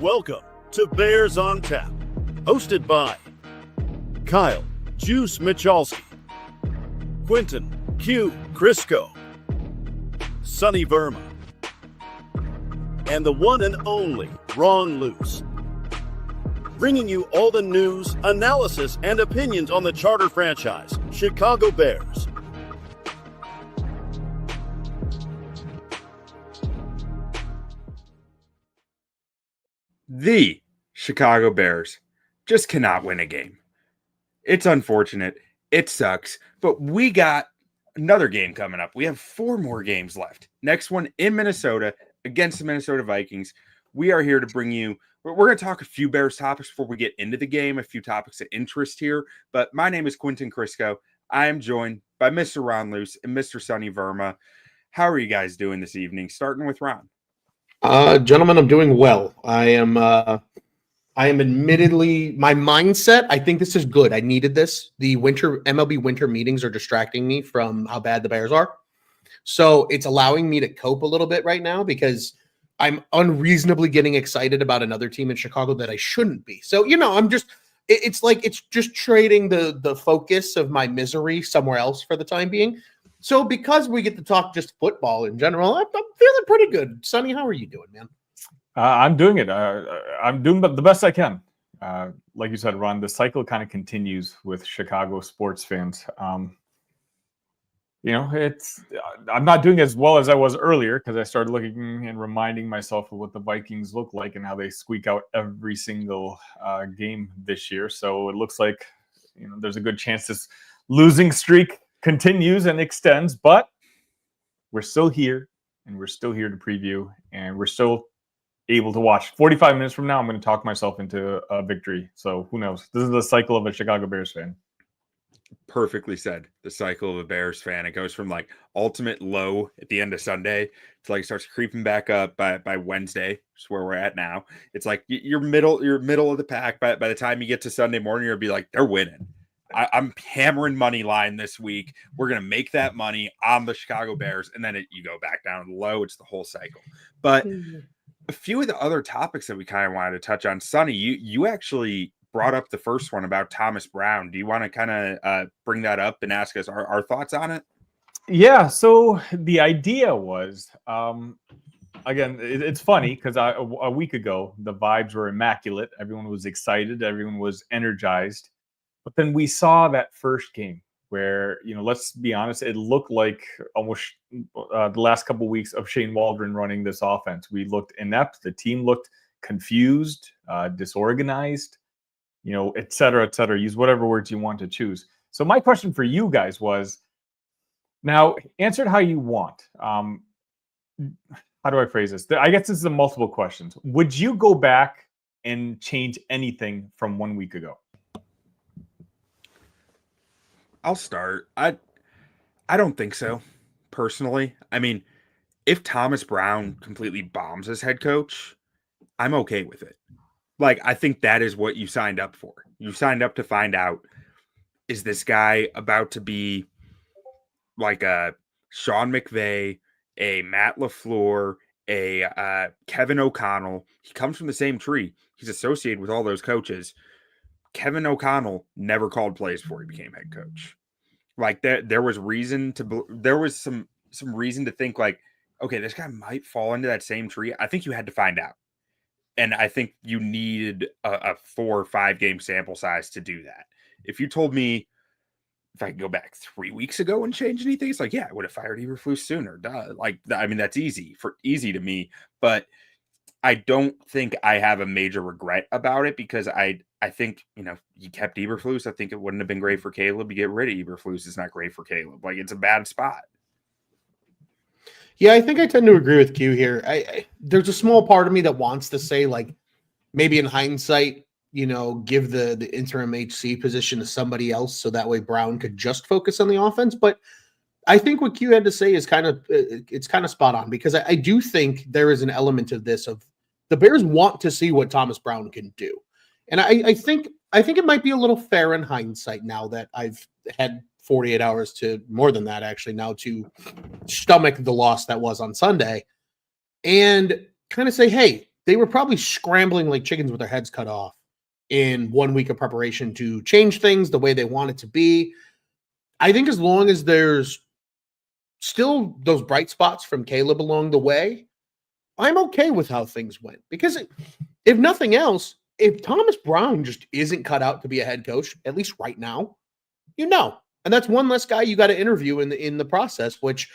Welcome to Bears on Tap, hosted by Kyle Juice Michalski, Quinten Krzysko, Sonny Verma, and the one and only Ron Luce. Bringing you all the news, analysis, and opinions on the charter franchise, Chicago Bears. The Chicago Bears just cannot win a game. It's unfortunate. It sucks. But we got another game coming up. We have 4 more games left. Next one in Minnesota against the Minnesota Vikings. We are here to bring you, we're going to talk a few Bears topics before we get into the game, a few topics of interest here. But my name is Quinten Krzysko. I am joined by Mr. Ron Luce and Mr. Sonny Verma. How are you guys doing this evening? Starting with Ron. Gentlemen, I'm doing well. I am admittedly, my mindset, I think this is good. I needed this. The MLB winter meetings are distracting me from how bad the Bears are. So it's allowing me to cope a little bit right now because I'm unreasonably getting excited about another team in Chicago that I shouldn't be. So, it's just trading the focus of my misery somewhere else for the time being. So because we get to talk just football in general, I'm feeling pretty good. Sonny, how are you doing, man? I'm doing it. I'm doing the best I can. Like you said, Ron, the cycle kind of continues with Chicago sports fans. I'm not doing as well as I was earlier because I started looking and reminding myself of what the Vikings look like and how they squeak out every single game this year. So it looks like there's a good chance this losing streak continues and extends, but we're still here and we're still here to preview and we're still able to watch. 45 minutes from now, I'm going to talk myself into a victory. So who knows? This is the cycle of a Chicago Bears fan. Perfectly said. The cycle of a Bears fan. It goes from like ultimate low at the end of Sunday to like starts creeping back up by Wednesday, which is where we're at now. It's like you're middle of the pack. By the time you get to Sunday morning, you'll be like, they're winning. I'm hammering money line this week. We're going to make that money on the Chicago Bears. And then you go back down low. It's the whole cycle. But a few of the other topics that we kind of wanted to touch on, Sonny, you actually brought up the first one about Thomas Brown. Do you want to kind of bring that up and ask us our thoughts on it? Yeah. So the idea was, again, it's funny because a week ago, the vibes were immaculate. Everyone was excited. Everyone was energized. But then we saw that first game where, let's be honest, it looked like almost the last couple of weeks of Shane Waldron running this offense. We looked inept. The team looked confused, disorganized, et cetera, et cetera. Use whatever words you want to choose. So my question for you guys was, now answer it how you want. How do I phrase this? I guess this is a multiple questions. Would you go back and change anything from 1 week ago? I'll start. I don't think so, personally. I mean, if Thomas Brown completely bombs as head coach, I'm okay with it. Like, I think that is what you signed up for. You signed up to find out, is this guy about to be like a Sean McVay, a Matt LaFleur, a Kevin O'Connell? He comes from the same tree. He's associated with all those coaches. Kevin O'Connell never called plays before he became head coach. Like there was some reason to think like, okay, this guy might fall into that same tree. I think you had to find out. And I think you needed a 4 or 5 game sample size to do that. If you told me if I could go back 3 weeks ago and change anything, it's like, yeah, I would have fired Eberflus sooner. Duh. Like, I mean, that's easy to me, but I don't think I have a major regret about it because I think, you kept Eberflus. I think it wouldn't have been great for Caleb. You get rid of Eberflus, it's not great for Caleb. Like, it's a bad spot. Yeah, I think I tend to agree with Q here. There's a small part of me that wants to say, like, maybe in hindsight, give the interim HC position to somebody else so that way Brown could just focus on the offense. But I think what Q had to say is kind of spot on because I do think there is an element of this of the Bears want to see what Thomas Brown can do. And I think it might be a little fair in hindsight now that I've had 48 hours to more than that actually now to stomach the loss that was on Sunday and kind of say, hey, they were probably scrambling like chickens with their heads cut off in 1 week of preparation to change things the way they want it to be. I think as long as there's still those bright spots from Caleb along the way, I'm okay with how things went. Because if nothing else, if Thomas Brown just isn't cut out to be a head coach, at least right now, and that's one less guy you got to interview in the process, which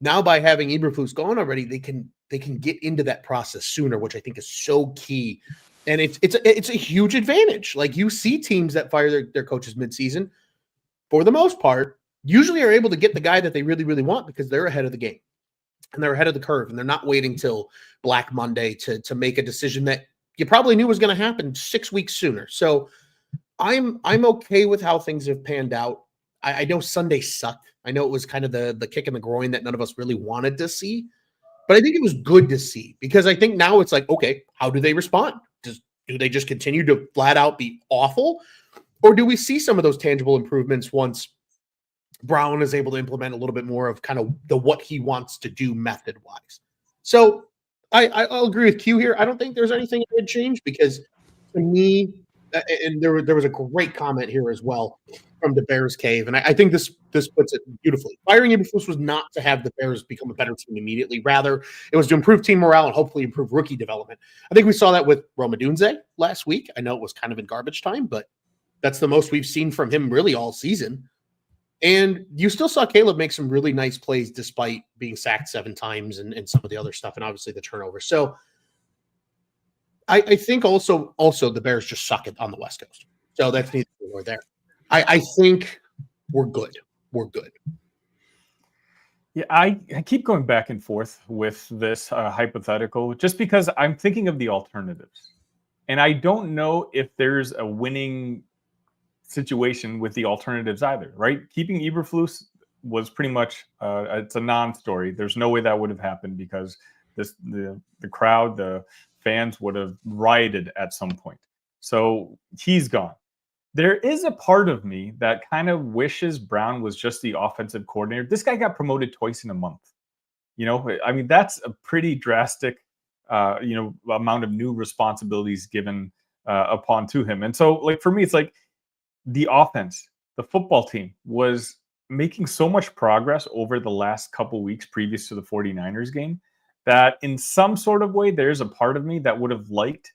now by having Eberflus gone already, they can get into that process sooner, which I think is so key. And it's a huge advantage. Like, you see teams that fire their coaches midseason, for the most part, usually are able to get the guy that they really, really want because they're ahead of the game and they're ahead of the curve, and they're not waiting till Black Monday to make a decision that you probably knew was going to happen 6 weeks sooner. So I'm okay with how things have panned out. I know Sunday sucked. I know it was kind of the kick in the groin that none of us really wanted to see, but I think it was good to see, because I think now it's like, okay, how do they respond? Do they just continue to flat out be awful? Or do we see some of those tangible improvements once Brown is able to implement a little bit more of kind of what he wants to do method-wise? So I'll agree with Q here. I don't think there's anything that would change, because to me, and there was a great comment here as well from the Bears cave, and I think this puts it beautifully. Firing Eberflus was not to have the Bears become a better team immediately. Rather, it was to improve team morale and hopefully improve rookie development. I think we saw that with Roma Dunze last week. I know it was kind of in garbage time, but that's the most we've seen from him really all season. And you still saw Caleb make some really nice plays despite being sacked 7 times and some of the other stuff, and obviously the turnover. So I think also the Bears just suck it on the West Coast. So that's neither here nor there. I think we're good. We're good. Yeah, I keep going back and forth with this hypothetical just because I'm thinking of the alternatives. And I don't know if there's a winning situation with the alternatives either, right? Keeping Eberflus was pretty much it's a non-story. There's no way that would have happened because the crowd, the fans would have rioted at some point. So he's gone. There is a part of me that kind of wishes Brown was just the offensive coordinator. This guy got promoted twice in a month. I mean, that's a pretty drastic, amount of new responsibilities given upon to him. And so, like, for me, it's like the offense, the football team was making so much progress over the last couple weeks previous to the 49ers game that in some sort of way, there's a part of me that would have liked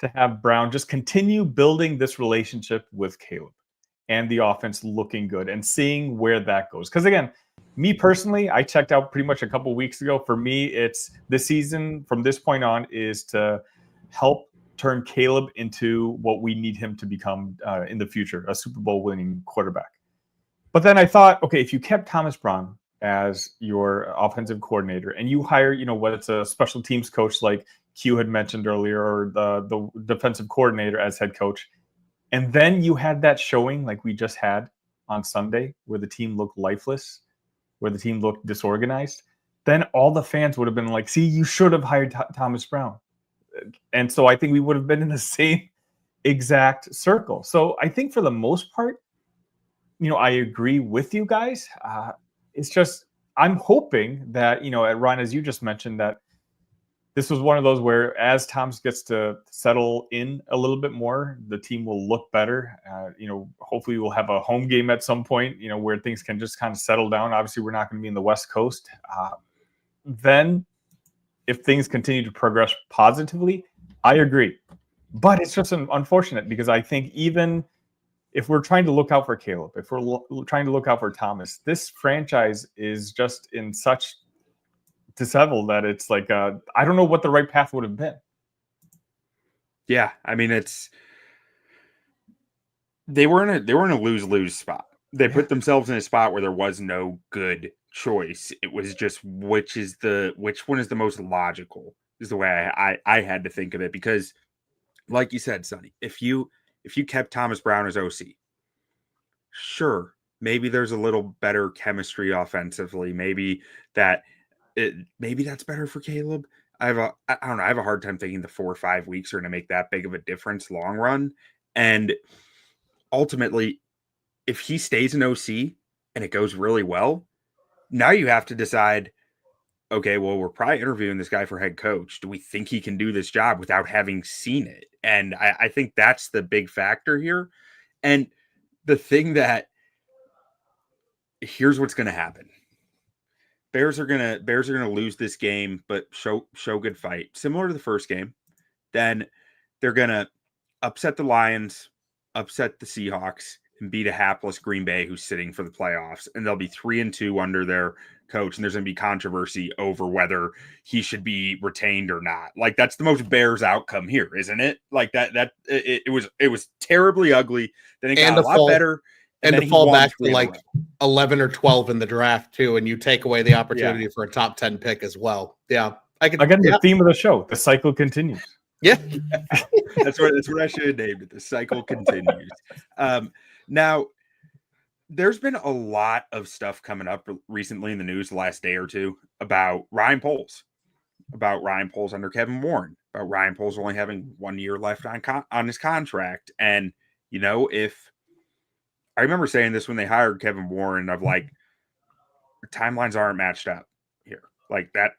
to have Brown just continue building this relationship with Caleb and the offense looking good and seeing where that goes. Because again, me personally, I checked out pretty much a couple weeks ago. For me, it's this season from this point on is to help turn Caleb into what we need him to become in the future, a Super Bowl winning quarterback. But then I thought, okay, if you kept Thomas Brown as your offensive coordinator and you hire, whether it's a special teams coach like Q had mentioned earlier, or the defensive coordinator as head coach, and then you had that showing like we just had on Sunday where the team looked lifeless, where the team looked disorganized, then all the fans would have been like, see, you should have hired Thomas Brown. And so I think we would have been in the same exact circle. So I think for the most part, I agree with you guys. It's just, I'm hoping that, Ron, as you just mentioned, that this was one of those where as Thomas gets to settle in a little bit more, the team will look better. Hopefully we'll have a home game at some point, where things can just kind of settle down. Obviously, we're not going to be in the West Coast. Then if things continue to progress positively, I agree. But it's just unfortunate because I think even if we're trying to look out for Caleb, if we're trying to look out for Thomas, this franchise is just in such disheveled that it's like I don't know what the right path would have been. Yeah, I mean they were in a lose-lose spot. They put themselves in a spot where there was no good choice. It was just which one is the most logical is the way I had to think of it, because like you said, Sonny, if you kept Thomas Brown as OC, sure, maybe there's a little better chemistry offensively. Maybe that's better for Caleb. I don't know. I have a hard time thinking the 4 or 5 weeks are going to make that big of a difference long run. And ultimately, if he stays an OC and it goes really well, now you have to decide, okay, well, we're probably interviewing this guy for head coach. Do we think he can do this job without having seen it? And I think that's the big factor here. And the thing that here's what's going to happen. Bears are gonna lose this game, but show good fight, similar to the first game. Then they're gonna upset the Lions, upset the Seahawks, and beat a hapless Green Bay who's sitting for the playoffs. And they'll be 3-2 under their coach, and there's gonna be controversy over whether he should be retained or not. Like, that's the most Bears outcome here, isn't it? Like it was terribly ugly. Then it got a lot better. And to fall back to like 11 or 12 in the draft too, and you take away the opportunity for a top 10 pick as well. Yeah, again, the theme of the show, the cycle continues. Yeah, that's what I should have named it. The cycle continues. Now, there's been a lot of stuff coming up recently in the news the last day or two about Ryan Poles under Kevin Warren, about Ryan Poles only having 1 year left on his contract, and if I remember saying this when they hired Kevin Warren, of like, timelines aren't matched up here. Like, that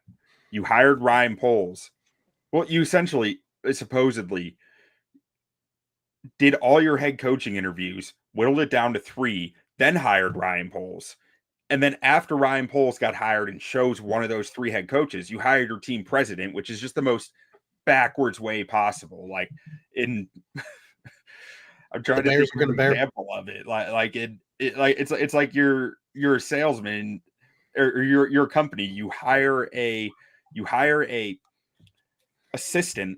you hired Ryan Poles. Well, you essentially, supposedly, did all your head coaching interviews, whittled it down to 3, then hired Ryan Poles. And then after Ryan Poles got hired and chose one of those 3 head coaches, you hired your team president, which is just the most backwards way possible. Like, I'm trying to think of an example of it. It's like you're a salesman, or you're a company. You hire a assistant,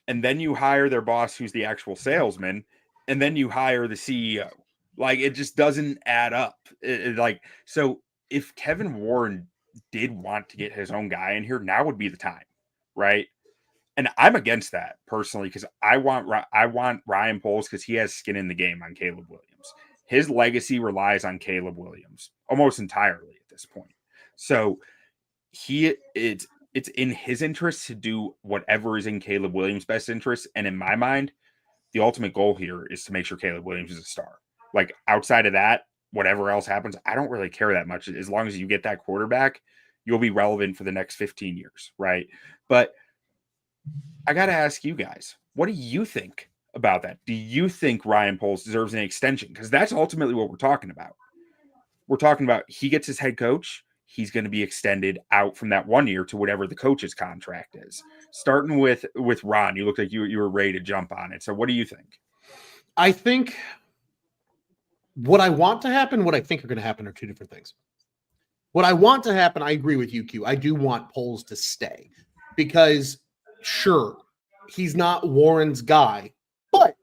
and then you hire their boss, who's the actual salesman, and then you hire the CEO. Like, it just doesn't add up. So if Kevin Warren did want to get his own guy in here, now would be the time, right? And I'm against that personally, because I want Ryan Poles because he has skin in the game on Caleb Williams. His legacy relies on Caleb Williams almost entirely at this point. So it's in his interest to do whatever is in Caleb Williams' best interest. And in my mind, the ultimate goal here is to make sure Caleb Williams is a star. Like, outside of that, whatever else happens, I don't really care that much. As long as you get that quarterback, you'll be relevant for the next 15 years, right? But I got to ask you guys, what do you think about that? Do you think Ryan Poles deserves an extension? Because that's ultimately what we're talking about. We're talking about he gets his head coach. He's going to be extended out from that 1 year to whatever the coach's contract is. Starting with Ron, you looked like you were ready to jump on it. So what do you think? I think what I want to happen, what I think are going to happen are two different things. What I want to happen, I agree with you, Q. I do want Poles to stay because, sure, he's not Warren's guy, but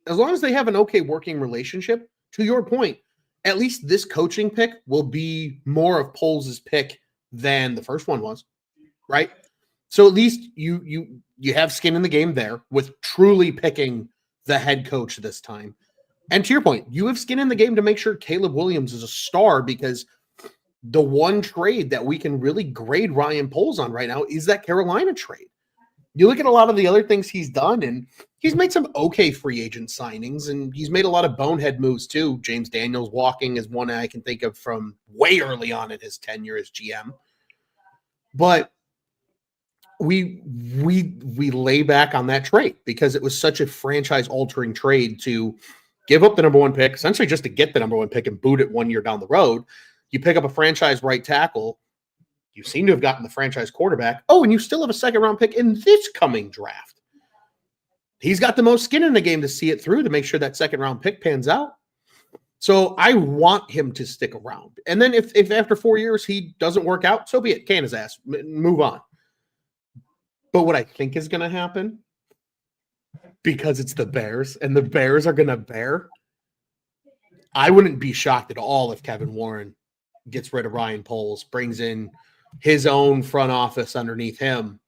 as long as they have an okay working relationship, to your point, at least this coaching pick will be more of Poles' pick than the first one was, right? So at least you have skin in the game there with truly picking the head coach this time. And to your point, you have skin in the game to make sure Caleb Williams is a star, because the one trade that we can really grade Ryan Poles on right now is that Carolina trade. You look at a lot of the other things he's done, and he's made some okay free agent signings, and he's made a lot of bonehead moves too. James Daniels walking is one I can think of from way early on in his tenure as GM. But we lay back on that trade because it was such a franchise-altering trade to give up the number one pick, essentially just to get the number one pick and boot it 1 year down the road. You pick up a franchise right tackle. You seem to have gotten the franchise quarterback. Oh, and you still have a second-round pick in this coming draft. He's got the most skin in the game to see it through, to make sure that second-round pick pans out. So I want him to stick around. And then if after 4 years he doesn't work out, so be it. Can his ass. Move on. But what I think is going to happen, because it's the Bears, and the Bears are going to bear, I wouldn't be shocked at all if Kevin Warren gets rid of Ryan Poles, brings in his own front office underneath him,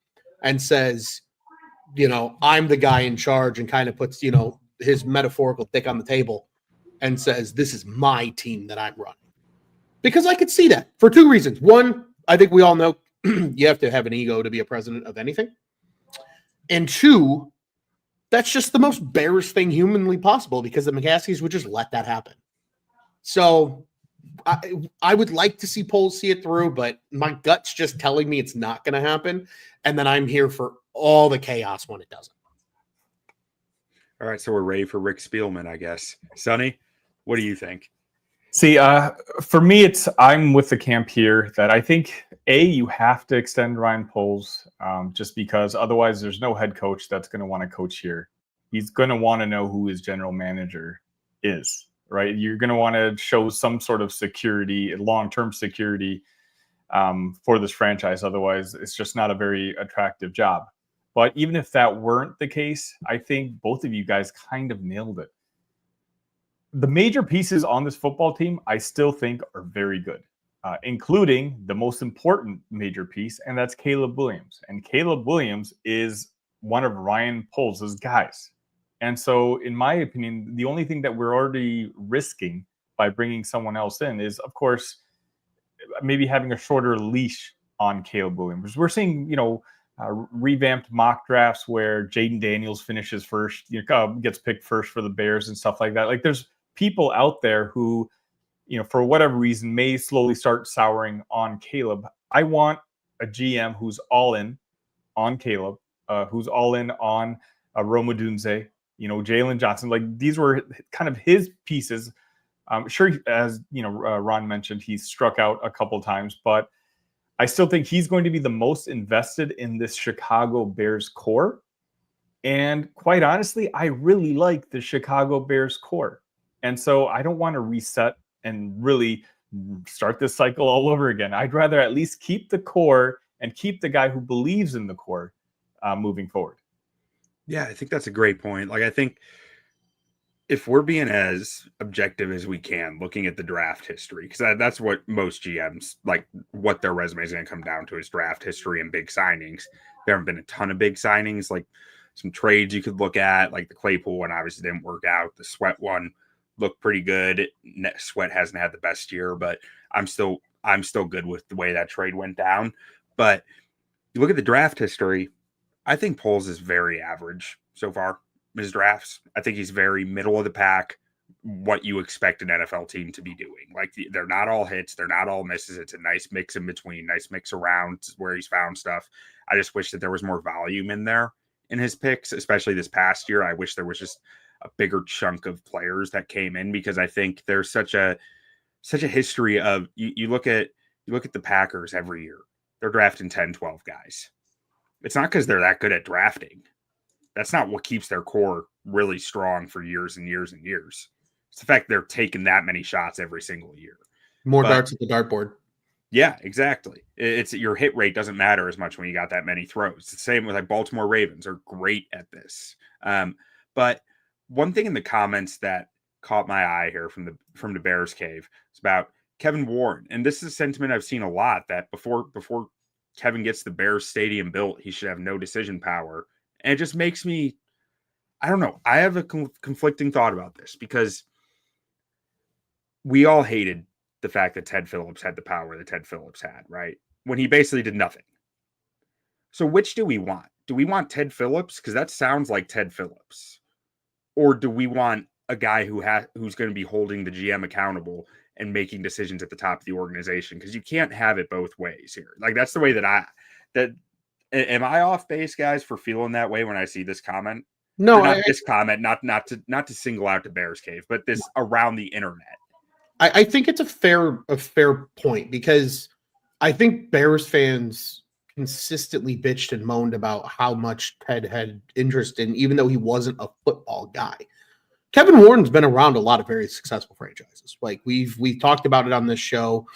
and says, I'm the guy in charge, and kind of puts, his metaphorical dick on the table and says, this is my team that I'm running. Because I could see that for two reasons. One, I think we all know you have to have an ego to be a president of anything. And two, that's just the most Bears thing humanly possible, because the McCaskies would just let that happen. So I would like to see Poles see it through, but my gut's just telling me it's not going to happen. And then I'm here for all the chaos when it doesn't. All right, so we're ready for Rick Spielman, I guess. Sonny, what do you think? See, for me, I'm with the camp here that I think you have to extend Ryan Poles, just because otherwise there's no head coach that's going to want to coach here. He's going to want to know who his general manager is, right? You're going to want to show some sort of security, long-term security, for this franchise. Otherwise, it's just not a very attractive job. But even if that weren't the case, I think both of you guys kind of nailed it. The major pieces on this football team, I still think are very good, including the most important major piece, and that's Caleb Williams. And Caleb Williams is one of Ryan Poles' guys. And so, in my opinion, the only thing that we're already risking by bringing someone else in is, of course, maybe having a shorter leash on Caleb Williams. We're seeing, revamped mock drafts where Jaden Daniels finishes first, gets picked first for the Bears and stuff like that. Like, there's people out there who, for whatever reason, may slowly start souring on Caleb. I want a GM who's all in on Caleb, who's all in on Rome Odunze, Jalen Johnson. Like, these were kind of his pieces. Sure, as Ron mentioned, he's struck out a couple times, but I still think he's going to be the most invested in this Chicago Bears core. And quite honestly, I really like the Chicago Bears core. And so I don't want to reset and really start this cycle all over again. I'd rather at least keep the core and keep the guy who believes in the core moving forward. Yeah, I think that's a great point. Like, I think if we're being as objective as we can, looking at the draft history, because that's what most GMs, like, what their resume is going to come down to is draft history and big signings. There haven't been a ton of big signings, like some trades you could look at, like the Claypool one obviously didn't work out. The Sweat one looked pretty good. Sweat hasn't had the best year, but I'm still good with the way that trade went down. But you look at the draft history, I think Poles is very average so far. His drafts, I think he's very middle of the pack, what you expect an NFL team to be doing. Like, they're not all hits, they're not all misses. It's a nice mix in between, nice mix around where he's found stuff. I just wish that there was more volume in there in his picks, especially this past year. I wish there was just a bigger chunk of players that came in, because I think there's such a history of you look at the Packers every year. They're drafting 10, 12 guys. It's not because they're that good at drafting. That's not what keeps their core really strong for years and years and years. It's the fact they're taking that many shots every single year. More darts at the dartboard. Yeah, exactly. It's your hit rate doesn't matter as much when you got that many throws. It's the same with, like, Baltimore Ravens are great at this. But one thing in the comments that caught my eye here from the Bears cave is about Kevin Warren. And this is a sentiment I've seen a lot, that before Kevin gets the Bears stadium built, he should have no decision power. And it just makes me, I don't know. I have a conflicting thought about this, because we all hated the fact that Ted Phillips had the power that Ted Phillips had, right? When he basically did nothing. So which do we want? Do we want Ted Phillips? Because that sounds like Ted Phillips. Or do we want a guy who's going to be holding the GM accountable and making decisions at the top of the organization? Because you can't have it both ways here. Like, that's the way am I off base, guys, for feeling that way when I see this comment? No, not to single out the Bears cave, but this around the internet. I think it's a fair point, because I think Bears fans consistently bitched and moaned about how much Ted had interest in, even though he wasn't a football guy. Kevin Warren's been around a lot of very successful franchises. Like, we've talked about it on this show,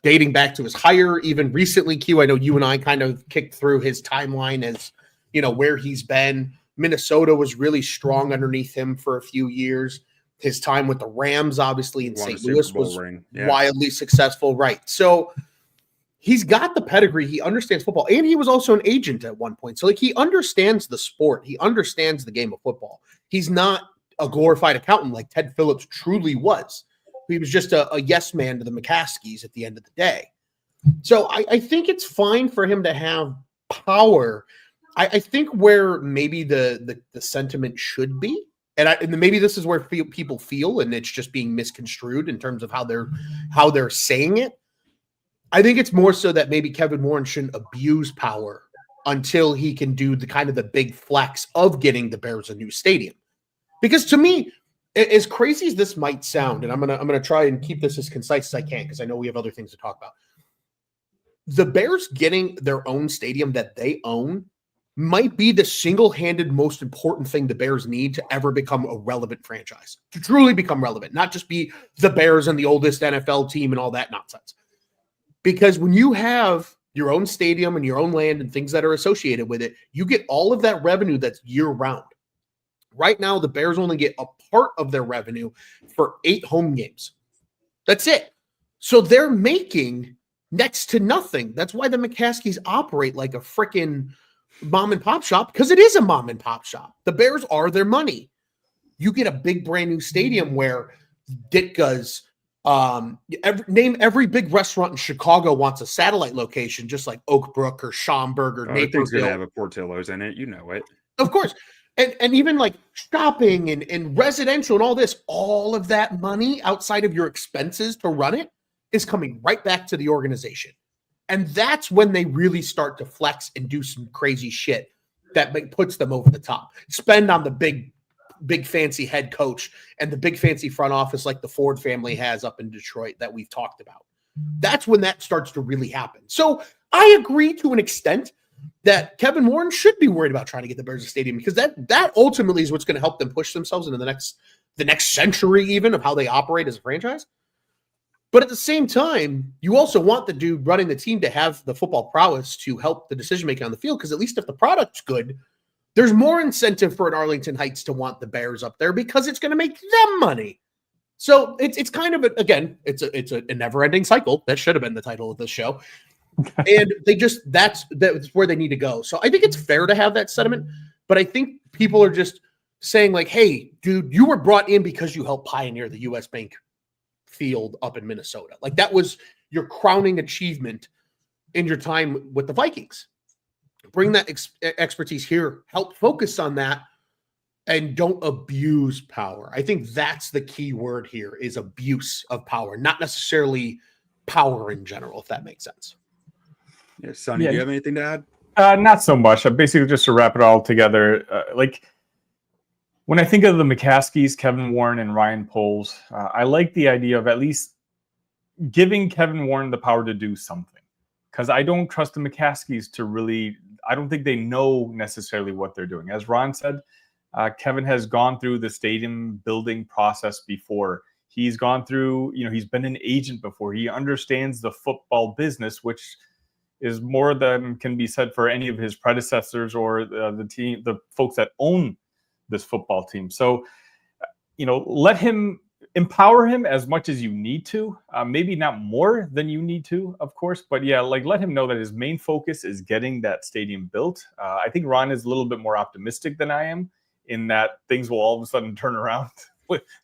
dating back to his hire, even recently. Q, I know you and I kind of kicked through his timeline as, where he's been. Minnesota was really strong underneath him for a few years. His time with the Rams, obviously, in St. Louis was wildly successful. Right. So he's got the pedigree. He understands football. And he was also an agent at one point. So, like, he understands the sport. He understands the game of football. He's not a glorified accountant like Ted Phillips truly was. He was just a yes man to the McCaskies at the end of the day. So I think it's fine for him to have power. I think where maybe the sentiment should be, And maybe this is where people feel, and it's just being misconstrued in terms of how they're saying it. I think it's more so that maybe Kevin Warren shouldn't abuse power until he can do the big flex of getting the Bears a new stadium. Because to me, as crazy as this might sound, and I'm gonna try and keep this as concise as I can because I know we have other things to talk about. The Bears getting their own stadium that they own might be the single-handed most important thing the Bears need to ever become a relevant franchise, to truly become relevant, not just be the Bears and the oldest NFL team and all that nonsense. Because when you have your own stadium and your own land and things that are associated with it, you get all of that revenue that's year-round. Right now, the Bears only get a part of their revenue for 8 home games. That's it. So they're making next to nothing. That's why the McCaskies operate like a freaking mom and pop shop, because it is a mom and pop shop. The Bears are their money. You get a big brand new stadium where Ditka's, name every big restaurant in Chicago wants a satellite location, just like Oak Brook or Schaumburg or Naperville's going to Naperville. have a Portillo's in it. You know it. Of course. And even like shopping and residential and all of that money outside of your expenses to run it is coming right back to the organization. And that's when they really start to flex and do some crazy shit that puts them over the top. Spend on the big fancy head coach and the big fancy front office like the Ford family has up in Detroit that we've talked about. That's when that starts to really happen. So I agree to an extent that Kevin Warren should be worried about trying to get the Bears a stadium, because that ultimately is what's going to help them push themselves into the next century even of how they operate as a franchise. But at the same time, you also want the dude running the team to have the football prowess to help the decision-making on the field, because at least if the product's good, there's more incentive for an Arlington Heights to want the Bears up there because it's going to make them money. So it's kind of, it's a never-ending cycle. That should have been the title of this show. And that's where they need to go. So I think it's fair to have that sentiment, but I think people are just saying like, hey, dude, you were brought in because you helped pioneer the U.S. Bank field up in Minnesota. Like that was your crowning achievement in your time with the Vikings. Bring that expertise here, help focus on that, and don't abuse power. I think that's the key word here, is abuse of power, not necessarily power in general, if that makes sense. Yeah, Sonny, do you have anything to add? Not so much. Basically, just to wrap it all together, when I think of the McCaskies, Kevin Warren, and Ryan Poles, I like the idea of at least giving Kevin Warren the power to do something. Because I don't trust the McCaskies to really, I don't think they know necessarily what they're doing. As Ron said, Kevin has gone through the stadium building process before. He's gone through, he's been an agent before. He understands the football business, which is more than can be said for any of his predecessors or the team, the folks that own this football team. So, let him empower him as much as you need to, maybe not more than you need to, of course, but yeah, let him know that his main focus is getting that stadium built. I think Ron is a little bit more optimistic than I am in that things will all of a sudden turn around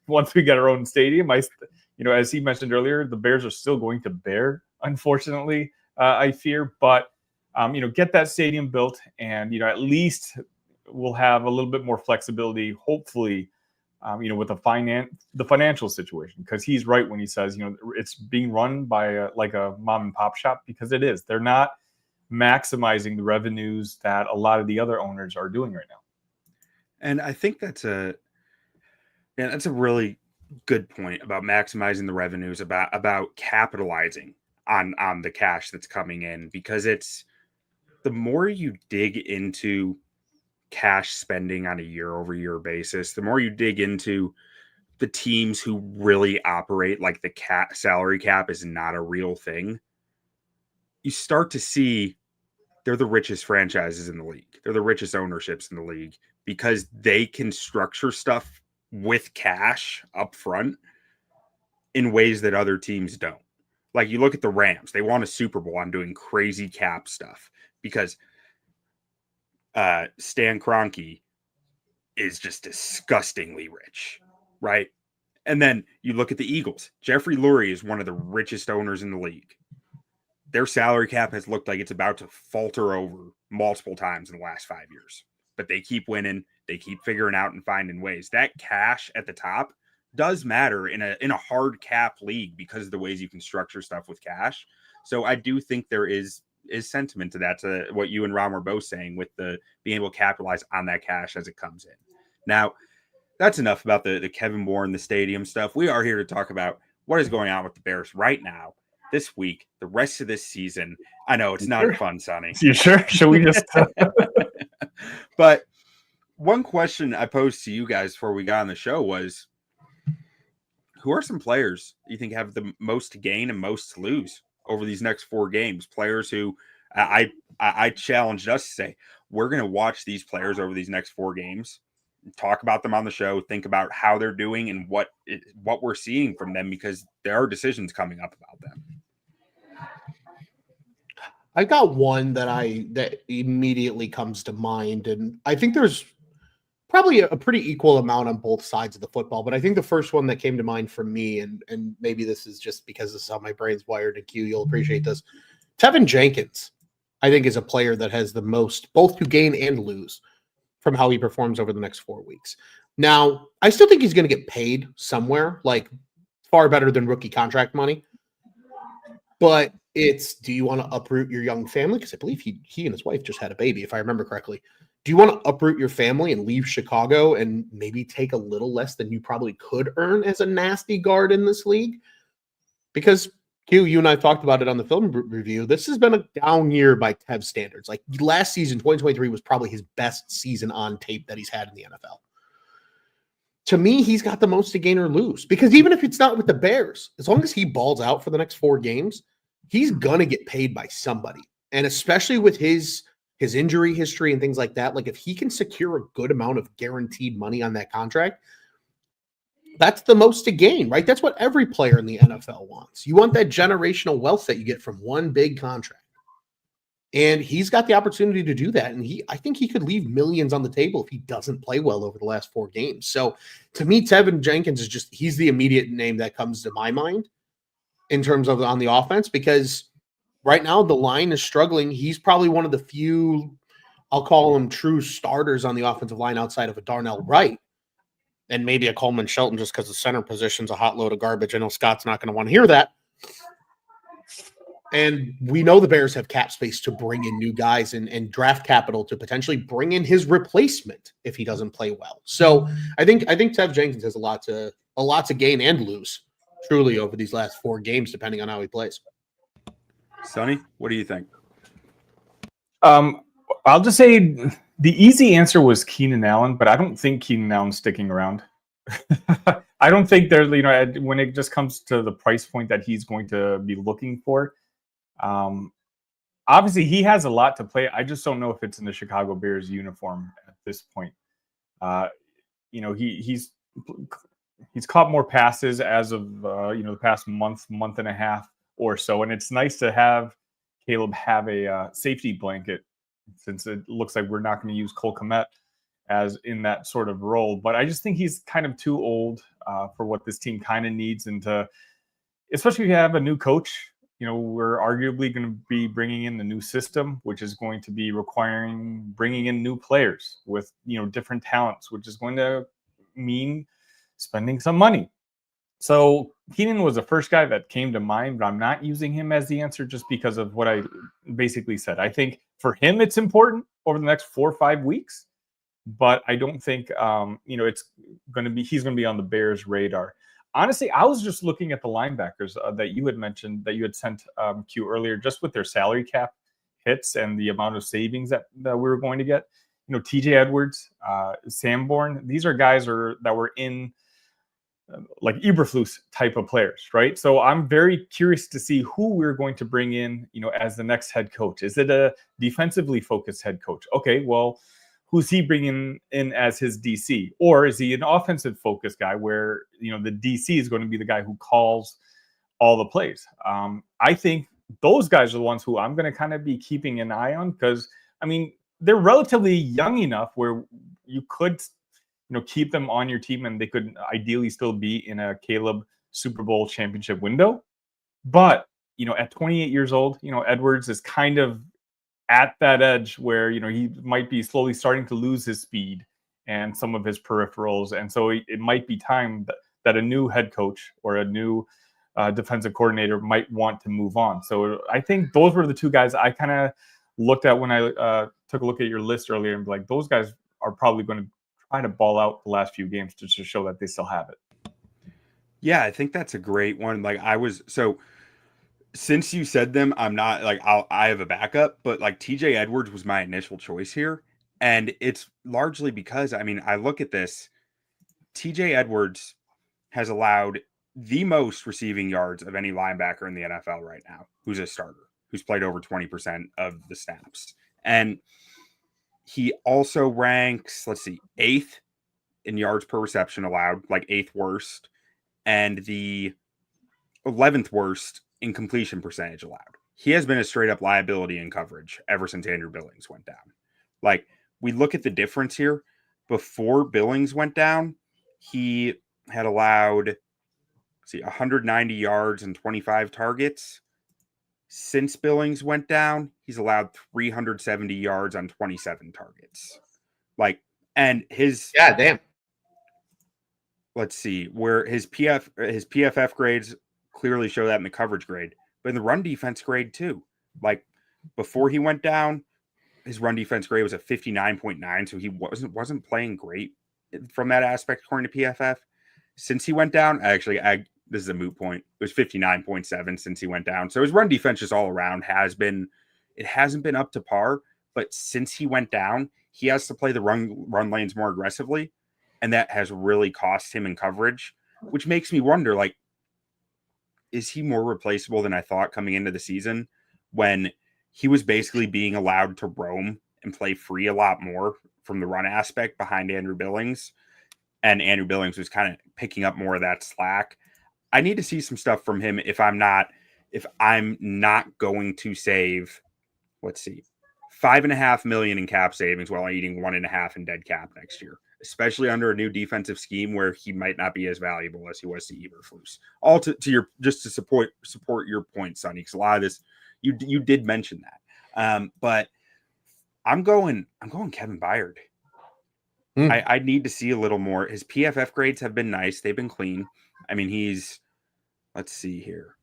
once we get our own stadium. As he mentioned earlier, the Bears are still going to bear, unfortunately, I fear, but get that stadium built, and at least we'll have a little bit more flexibility, hopefully, with the financial situation, because he's right when he says it's being run by like a mom and pop shop, because it is. They're not maximizing the revenues that a lot of the other owners are doing right now. And I think that's a really good point about maximizing the revenues, about capitalizing on the cash that's coming in, because it's the more you dig into cash spending on a year-over-year basis, the more you dig into the teams who really operate like the salary cap is not a real thing, you start to see they're the richest franchises in the league. They're the richest ownerships in the league because they can structure stuff with cash up front in ways that other teams don't. Like you look at the Rams, they won a Super Bowl on doing crazy cap stuff because Stan Kroenke is just disgustingly rich, right? And then you look at the Eagles. Jeffrey Lurie is one of the richest owners in the league. Their salary cap has looked like it's about to falter over multiple times in the last 5 years, but they keep winning. They keep figuring out and finding ways. That cash at the top does matter in a hard cap league because of the ways you can structure stuff with cash. So I do think there is sentiment to that, to what you and Ron were both saying, with the being able to capitalize on that cash as it comes in. Now, that's enough about the Kevin Warren, the stadium stuff. We are here to talk about what is going on with the Bears right now, this week, the rest of this season. I know it's not fun, Sonny. You sure? Should we just? But one question I posed to you guys before we got on the show was, who are some players you think have the most to gain and most to lose over these next 4 games? Players who I challenged us to say, we're going to watch these players over these next 4 games, talk about them on the show, think about how they're doing and what we're seeing from them, because there are decisions coming up about them. I got one that immediately comes to mind, and I think there's probably a pretty equal amount on both sides of the football. But I think the first one that came to mind for me, and maybe this is just because this is how my brain's wired, and Q, you'll appreciate this. Tevin Jenkins, I think, is a player that has the most both to gain and lose from how he performs over the next 4 weeks. Now, I still think he's going to get paid somewhere, like far better than rookie contract money. But it's, do you want to uproot your young family? Because I believe he and his wife just had a baby, if I remember correctly. Do you want to uproot your family and leave Chicago and maybe take a little less than you probably could earn as a nasty guard in this league? Because, Q, you and I talked about it on the film review. This has been a down year by Tev's standards. Like last season, 2023 was probably his best season on tape that he's had in the NFL. To me, he's got the most to gain or lose, because even if it's not with the Bears, as long as he balls out for the next 4 games, he's going to get paid by somebody. And especially with his injury history and things like that, like if he can secure a good amount of guaranteed money on that contract, that's the most to gain, right? That's what every player in the NFL wants. You want that generational wealth that you get from one big contract. And he's got the opportunity to do that. And I think he could leave millions on the table if he doesn't play well over the last 4 games. So to me, Tevin Jenkins is he's the immediate name that comes to my mind in terms of on the offense, because right now the line is struggling. He's probably one of the few, I'll call him, true starters on the offensive line outside of a Darnell Wright and maybe a Coleman Shelton, just because the center position's a hot load of garbage. I know Scott's not going to want to hear that. And we know the Bears have cap space to bring in new guys and draft capital to potentially bring in his replacement if he doesn't play well. So I think Tev Jenkins has a lot to gain and lose truly over these last 4 games, depending on how he plays. Sonny, what do you think? I'll just say the easy answer was Keenan Allen, but I don't think Keenan Allen's sticking around. I don't think there's, when it just comes to the price point that he's going to be looking for. Obviously, he has a lot to play. I just don't know if it's in the Chicago Bears uniform at this point. He's caught more passes as of the past month and a half or so, and it's nice to have Caleb have a safety blanket, since it looks like we're not going to use Cole Kmet as in that sort of role. But I just think he's kind of too old for what this team kind of needs, and especially if you have a new coach. We're arguably going to be bringing in the new system, which is going to be requiring bringing in new players with different talents, which is going to mean spending some money. So Keenan was the first guy that came to mind, but I'm not using him as the answer just because of what I basically said. I think for him, it's important over the next 4 or 5 weeks, but I don't think, it's going to be, he's going to be on the Bears' radar. Honestly, I was just looking at the linebackers that you had mentioned, that you had sent Q earlier, just with their salary cap hits and the amount of savings that we were going to get. TJ Edwards, Sanborn, these are guys that were in like Eberflus type of players, right? So I'm very curious to see who we're going to bring in, as the next head coach. Is it a defensively focused head coach? Okay, well, who's he bringing in as his DC? Or is he an offensive focused guy where, the DC is going to be the guy who calls all the plays? I think those guys are the ones who I'm going to kind of be keeping an eye on, because, they're relatively young enough where you could, keep them on your team and they could ideally still be in a Caleb Super Bowl championship window. But, at 28 years old, Edwards is kind of at that edge where, he might be slowly starting to lose his speed and some of his peripherals. And so it might be time that a new head coach or a new defensive coordinator might want to move on. So I think those were the two guys I kind of looked at when I took a look at your list earlier and be like, those guys are probably going to try to ball out the last few games to show that they still have it. Yeah, I think that's a great one. Like since you said them, I'm not like I have a backup, but like TJ Edwards was my initial choice here. And it's largely because I look at this. TJ Edwards has allowed the most receiving yards of any linebacker in the NFL right now, who's a starter, who's played over 20% of the snaps. And he also ranks, 8th in yards per reception allowed, like 8th worst, and the 11th worst in completion percentage allowed. He has been a straight up liability in coverage ever since Andrew Billings went down. Like, we look at the difference here. Before Billings went down, he had allowed 190 yards and 25 targets. Since Billings went down, he's allowed 370 yards on 27 targets. And his damn. Let's see where his PFF grades clearly show that in the coverage grade, but in the run defense grade too. Like, before he went down, his run defense grade was a 59.9, so he wasn't playing great from that aspect according to PFF. Since he went down, this is a moot point. It was 59.7 since he went down. So his run defense just all around hasn't been up to par, but since he went down, he has to play the run lanes more aggressively, and that has really cost him in coverage, which makes me wonder, like, is he more replaceable than I thought coming into the season when he was basically being allowed to roam and play free a lot more from the run aspect behind Andrew Billings, and Andrew Billings was kind of picking up more of that slack. I need to see some stuff from him if I'm not going to save, $5.5 million in cap savings while eating 1.5 in dead cap next year, especially under a new defensive scheme where he might not be as valuable as he was to Eberflus. All to your, just to support your point, Sonny, because a lot of this you did mention that. But I'm going Kevin Byard. I need to see a little more. His PFF grades have been nice. They've been clean. He's, let's see here,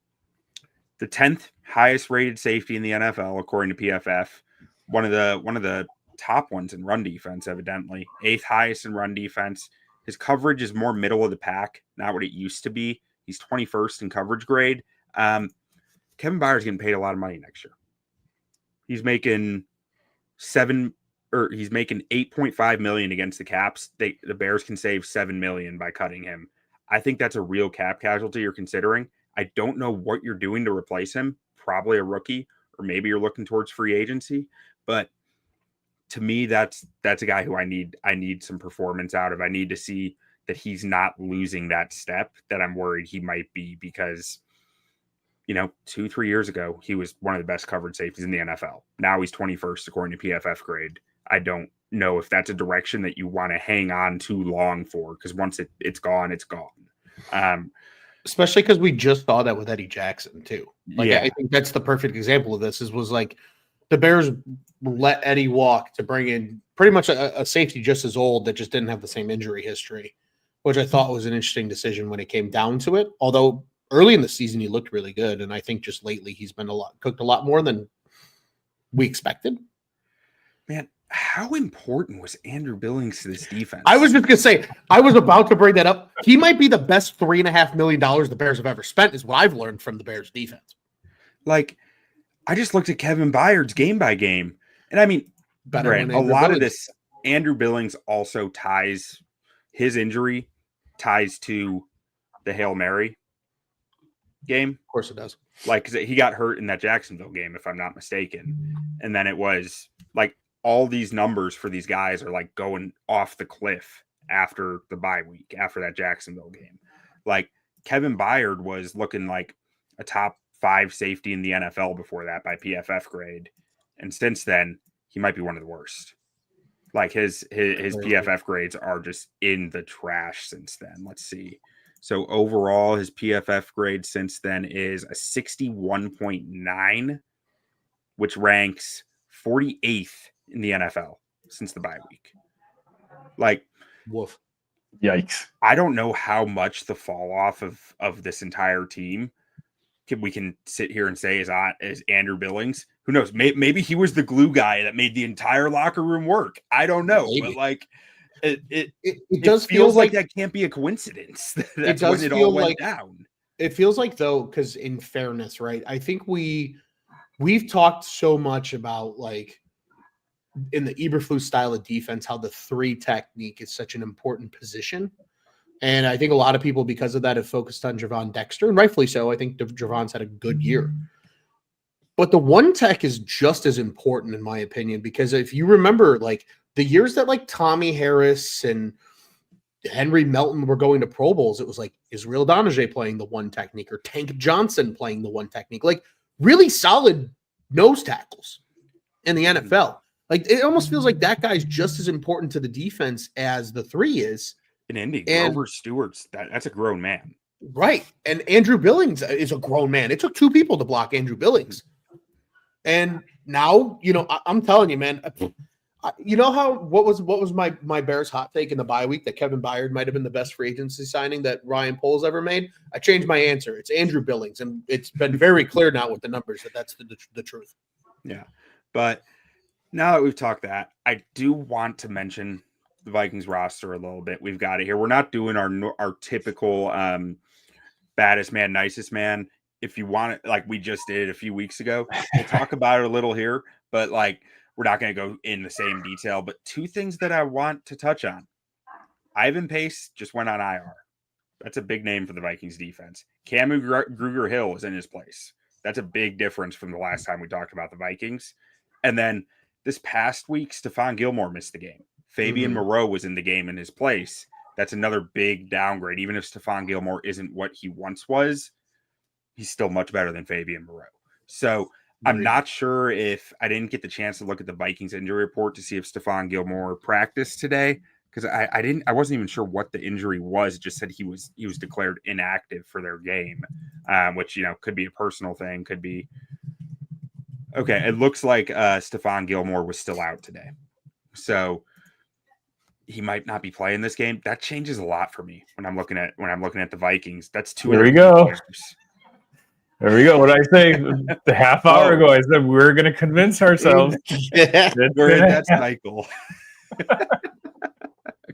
the 10th highest rated safety in the NFL, according to PFF. One of the top ones in run defense, evidently. 8th highest in run defense. His coverage is more middle of the pack, not what it used to be. He's 21st in coverage grade. Kevin Byard's getting paid a lot of money next year. He's making $8.5 million against the Caps. The Bears can save $7 million by cutting him. I think that's a real cap casualty you're considering. I don't know what you're doing to replace him. Probably a rookie, or maybe you're looking towards free agency. But to me, that's a guy who I need some performance out of. I need to see that he's not losing that step that I'm worried he might be, because 2-3 years ago, he was one of the best covered safeties in the NFL. Now he's 21st according to PFF grade. I don't know if that's a direction that you want to hang on too long for, because once it's gone, it's gone. Especially because we just saw that with Eddie Jackson too. Yeah. I think that's the perfect example of this. Was like the Bears let Eddie walk to bring in pretty much a safety just as old that just didn't have the same injury history, which I thought was an interesting decision when it came down to it. Although early in the season he looked really good, and I think just lately he's been cooked a lot more than we expected. Man, how important was Andrew Billings to this defense? I was just gonna say, I was about to bring that up. He might be the best $3.5 million the Bears have ever spent, is what I've learned from the Bears defense. Like, I just looked at Kevin Byard's game by game, and a lot of this, Andrew Billings also ties to the Hail Mary game. Of course it does. Like, 'cause he got hurt in that Jacksonville game, if I'm not mistaken. And then it was like all these numbers for these guys are like going off the cliff after the bye week, after that Jacksonville game. Like, Kevin Byard was looking like a top 5 safety in the NFL before that by PFF grade. And since then, he might be one of the worst. Like, his PFF grades are just in the trash since then. Let's see. So overall, his PFF grade since then is a 61.9, which ranks 48th in the NFL since the bye week. Like, Woof. Yikes. I don't know how much the fall off of this entire team we can sit here and say is Andrew Billings. Who knows? Maybe he was the glue guy that made the entire locker room work. I don't know, Maybe. but like it does feel feel like that can't be a coincidence. it That's when does it feel all went like down. it feels like though, because in fairness, right? I think we've talked so much about like in the Eberflus style of defense, how the 3 technique is such an important position. And I think a lot of people, because of that, have focused on Javon Dexter, and rightfully so. I think Javon's had a good year. But the 1 tech is just as important, in my opinion, because if you remember, like the years that like Tommy Harris and Henry Melton were going to Pro Bowls, it was like Israel Donajee playing the 1 technique or Tank Johnson playing the 1 technique, like really solid nose tackles in the NFL. Like it almost feels like that guy's just as important to the defense as the 3 is. In Indy, And- Grover Stewart's that's a grown man. Right. And Andrew Billings is a grown man. It took 2 people to block Andrew Billings. And now, I'm telling you, man, you know what was my Bears hot take in the bye week that Kevin Byard might have been the best free agency signing that Ryan Poles ever made? I changed my answer. It's Andrew Billings. And it's been very clear now with the numbers that that's the truth. Yeah. But now that we've talked that, I do want to mention the Vikings roster a little bit. We've got it here. We're not doing our typical baddest man, nicest man. If you want it, like we just did a few weeks ago, we'll talk about it a little here, but like we're not going to go in the same detail. But 2 things that I want to touch on. Ivan Pace just went on IR. That's a big name for the Vikings defense. Camu Grugier-Hill is in his place. That's a big difference from the last time we talked about the Vikings. And then this past week, Stephon Gilmore missed the game. Fabian Moreau was in the game in his place. That's another big downgrade. Even if Stephon Gilmore isn't what he once was, he's still much better than Fabian Moreau. So I'm not sure if I didn't get the chance to look at the Vikings injury report to see if Stephon Gilmore practiced today because I wasn't even sure what the injury was. It just said he was declared inactive for their game, which could be a personal thing, could be. Okay, it looks like Stephon Gilmore was still out today, so he might not be playing this game. That changes a lot for me when I'm looking at the Vikings. That's 2. There we go. There we go. What I say the half hour ago, I said we're going to convince ourselves. We're in that cycle.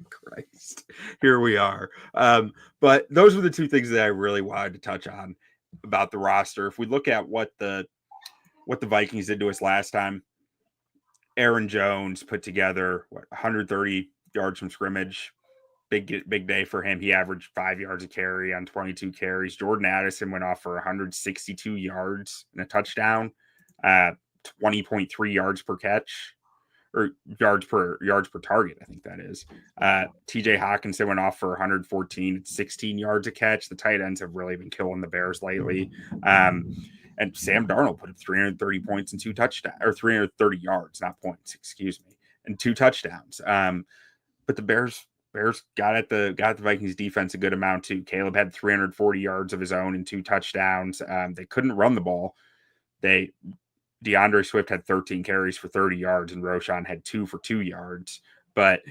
Christ, here we are. But those were the 2 things that I really wanted to touch on about the roster. If we look at what the Vikings did to us last time, Aaron Jones put together 130 yards from scrimmage. Big day for him. He averaged 5 yards a carry on 22 carries. Jordan Addison went off for 162 yards and a touchdown, 20.3 yards per catch, or yards per target. I think that is. TJ Hawkinson went off for 114 at 16 yards a catch. The tight ends have really been killing the Bears lately. And Sam Darnold put up 330 points and 2 touchdowns, or 330 yards, not points, excuse me, and 2 touchdowns. But the Bears got at the Vikings defense a good amount too. Caleb had 340 yards of his own and 2 touchdowns. They couldn't run the ball. DeAndre Swift had 13 carries for 30 yards and Roschon had 2 for 2 yards. But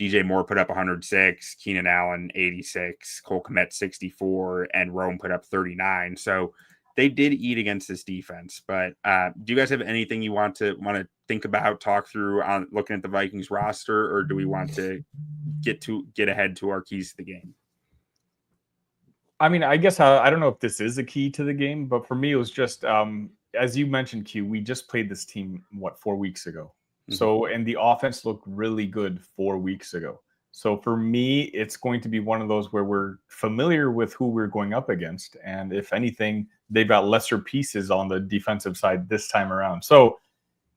DJ Moore put up 106, Keenan Allen 86, Cole Kmet 64, and Rome put up 39. So they did eat against this defense. But do you guys have anything you want to think about, talk through on looking at the Vikings roster, or do we want to get ahead to our keys to the game? I mean, I guess I don't know if this is a key to the game, but for me, it was just as you mentioned, Q. We just played this team 4 weeks ago. Mm-hmm. So, and the offense looked really good 4 weeks ago. So for me, it's going to be one of those where we're familiar with who we're going up against. And if anything, they've got lesser pieces on the defensive side this time around. So,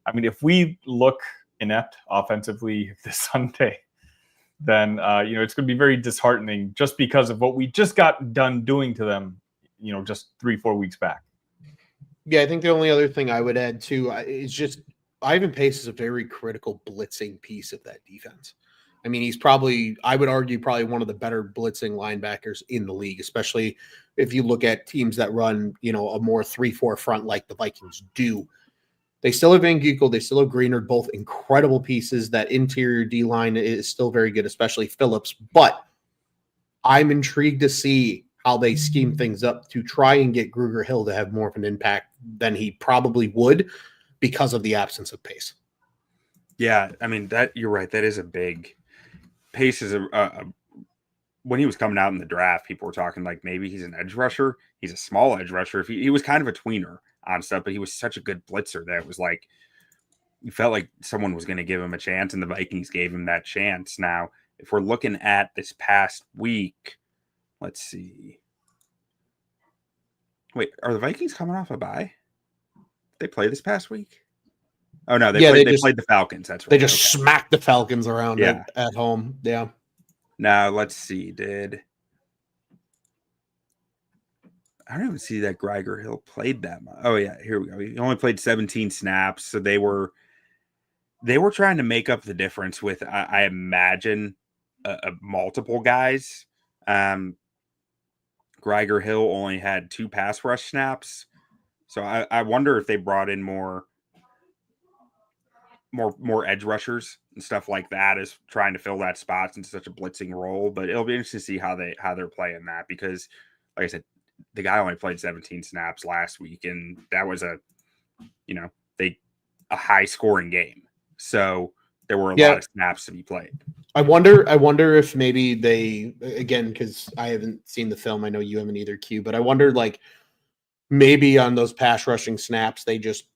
I mean, if we look inept offensively this Sunday, then, it's going to be very disheartening just because of what we just got done doing to them, just 3-4 weeks back. Yeah, I think the only other thing I would add too is just Ivan Pace is a very critical blitzing piece of that defense. I mean, he's I would argue, one of the better blitzing linebackers in the league, especially if you look at teams that run, a more 3-4 front like the Vikings do. They still have Van Ginkel. They still have Greenard, both incredible pieces. That interior D-line is still very good, especially Phillips. But I'm intrigued to see how they scheme things up to try and get Grugier-Hill to have more of an impact than he probably would because of the absence of pace. Yeah, I mean, that you're right. That is a big pace. Is when he was coming out in the draft, people were talking like maybe he's an edge rusher. He's a small edge rusher. If he was kind of a tweener on stuff, but he was such a good blitzer that it was like you felt like someone was going to give him a chance, and the Vikings gave him that chance. Now, if we're looking at this past week, let's see. Wait, are the Vikings coming off a bye? They play this past week? Oh no, they played the Falcons. That's right. They just smacked the Falcons around Yeah. at home. Yeah. Now let's see. I don't even see that Grugier-Hill played that much. Oh yeah, here we go. He only played 17 snaps, so they were trying to make up the difference with I imagine multiple guys. Grugier-Hill only had 2 pass rush snaps, so I wonder if they brought in more edge rushers and stuff like that, is trying to fill that spot in such a blitzing role. But it'll be interesting to see how they're playing that, because, like I said, the guy only played 17 snaps last week, and that was a high scoring game. So there were a lot of snaps to be played. I wonder if maybe they, again, because I haven't seen the film. I know you haven't either, Q, but I wonder like maybe on those pass rushing snaps, they just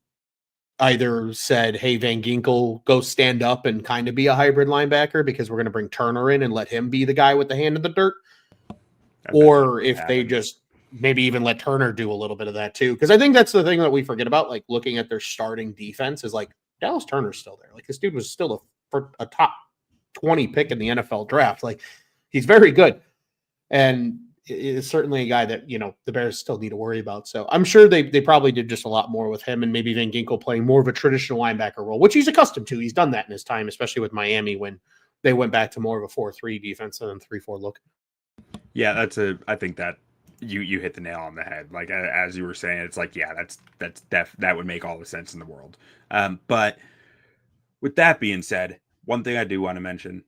either said, hey, Van Ginkel, go stand up and kind of be a hybrid linebacker because we're going to bring Turner in and let him be the guy with the hand in the dirt. Or if they just maybe even let Turner do a little bit of that too. Because I think that's the thing that we forget about, like looking at their starting defense, is like Dallas Turner's still there. Like this dude was still a top 20 pick in the NFL draft. Like he's very good. And is certainly a guy that, you know, the Bears still need to worry about. So I'm sure they probably did just a lot more with him, and maybe Van Ginkel playing more of a traditional linebacker role, which he's accustomed to. He's done that in his time, especially with Miami when they went back to more of a 4-3 defense than a 3-4 look. Yeah, I think that you hit the nail on the head. Like as you were saying, it's like, yeah, that would make all the sense in the world. But with that being said, one thing I do want to mention,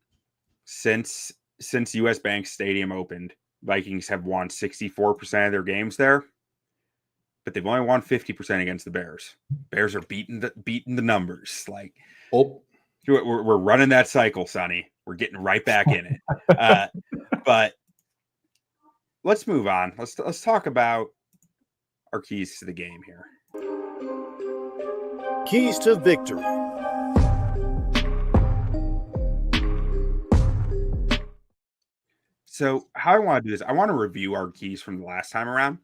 since US Bank Stadium opened, Vikings have won 64% of their games there, but they've only won 50% against the Bears. Bears are beating the numbers. Like, we're running that cycle, Sonny. We're getting right back in it. But let's move on. Let's talk about our keys to the game here. Keys to victory. So how I want to do this, I want to review our keys from the last time around,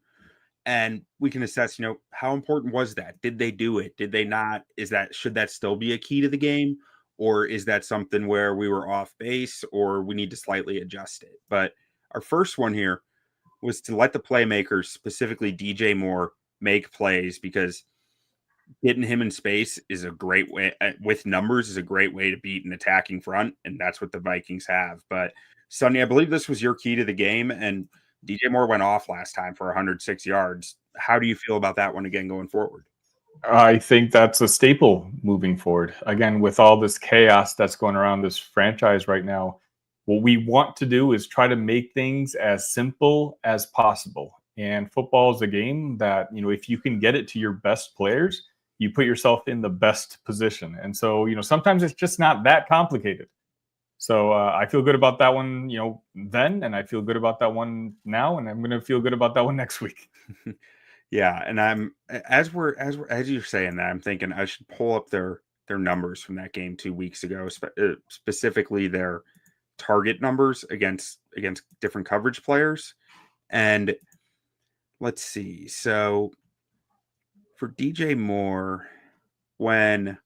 and we can assess, how important was that? Did they do it? Did they not? Should that still be a key to the game? Or is that something where we were off base, or we need to slightly adjust it? But our first one here was to let the playmakers, specifically DJ Moore, make plays, because getting him in space is a great way, with numbers, is a great way to beat an attacking front, and that's what the Vikings have. But Sonny, I believe this was your key to the game, and DJ Moore went off last time for 106 yards. How do you feel about that one again going forward? I think that's a staple moving forward. Again, with all this chaos that's going around this franchise right now, what we want to do is try to make things as simple as possible. And football is a game that, if you can get it to your best players, you put yourself in the best position. And so, sometimes it's just not that complicated. So I feel good about that one, then, and I feel good about that one now, and I'm going to feel good about that one next week. Yeah, and I'm as you're saying that, I'm thinking I should pull up their numbers from that game 2 weeks ago, specifically their target numbers against different coverage players. And let's see. So for DJ Moore, when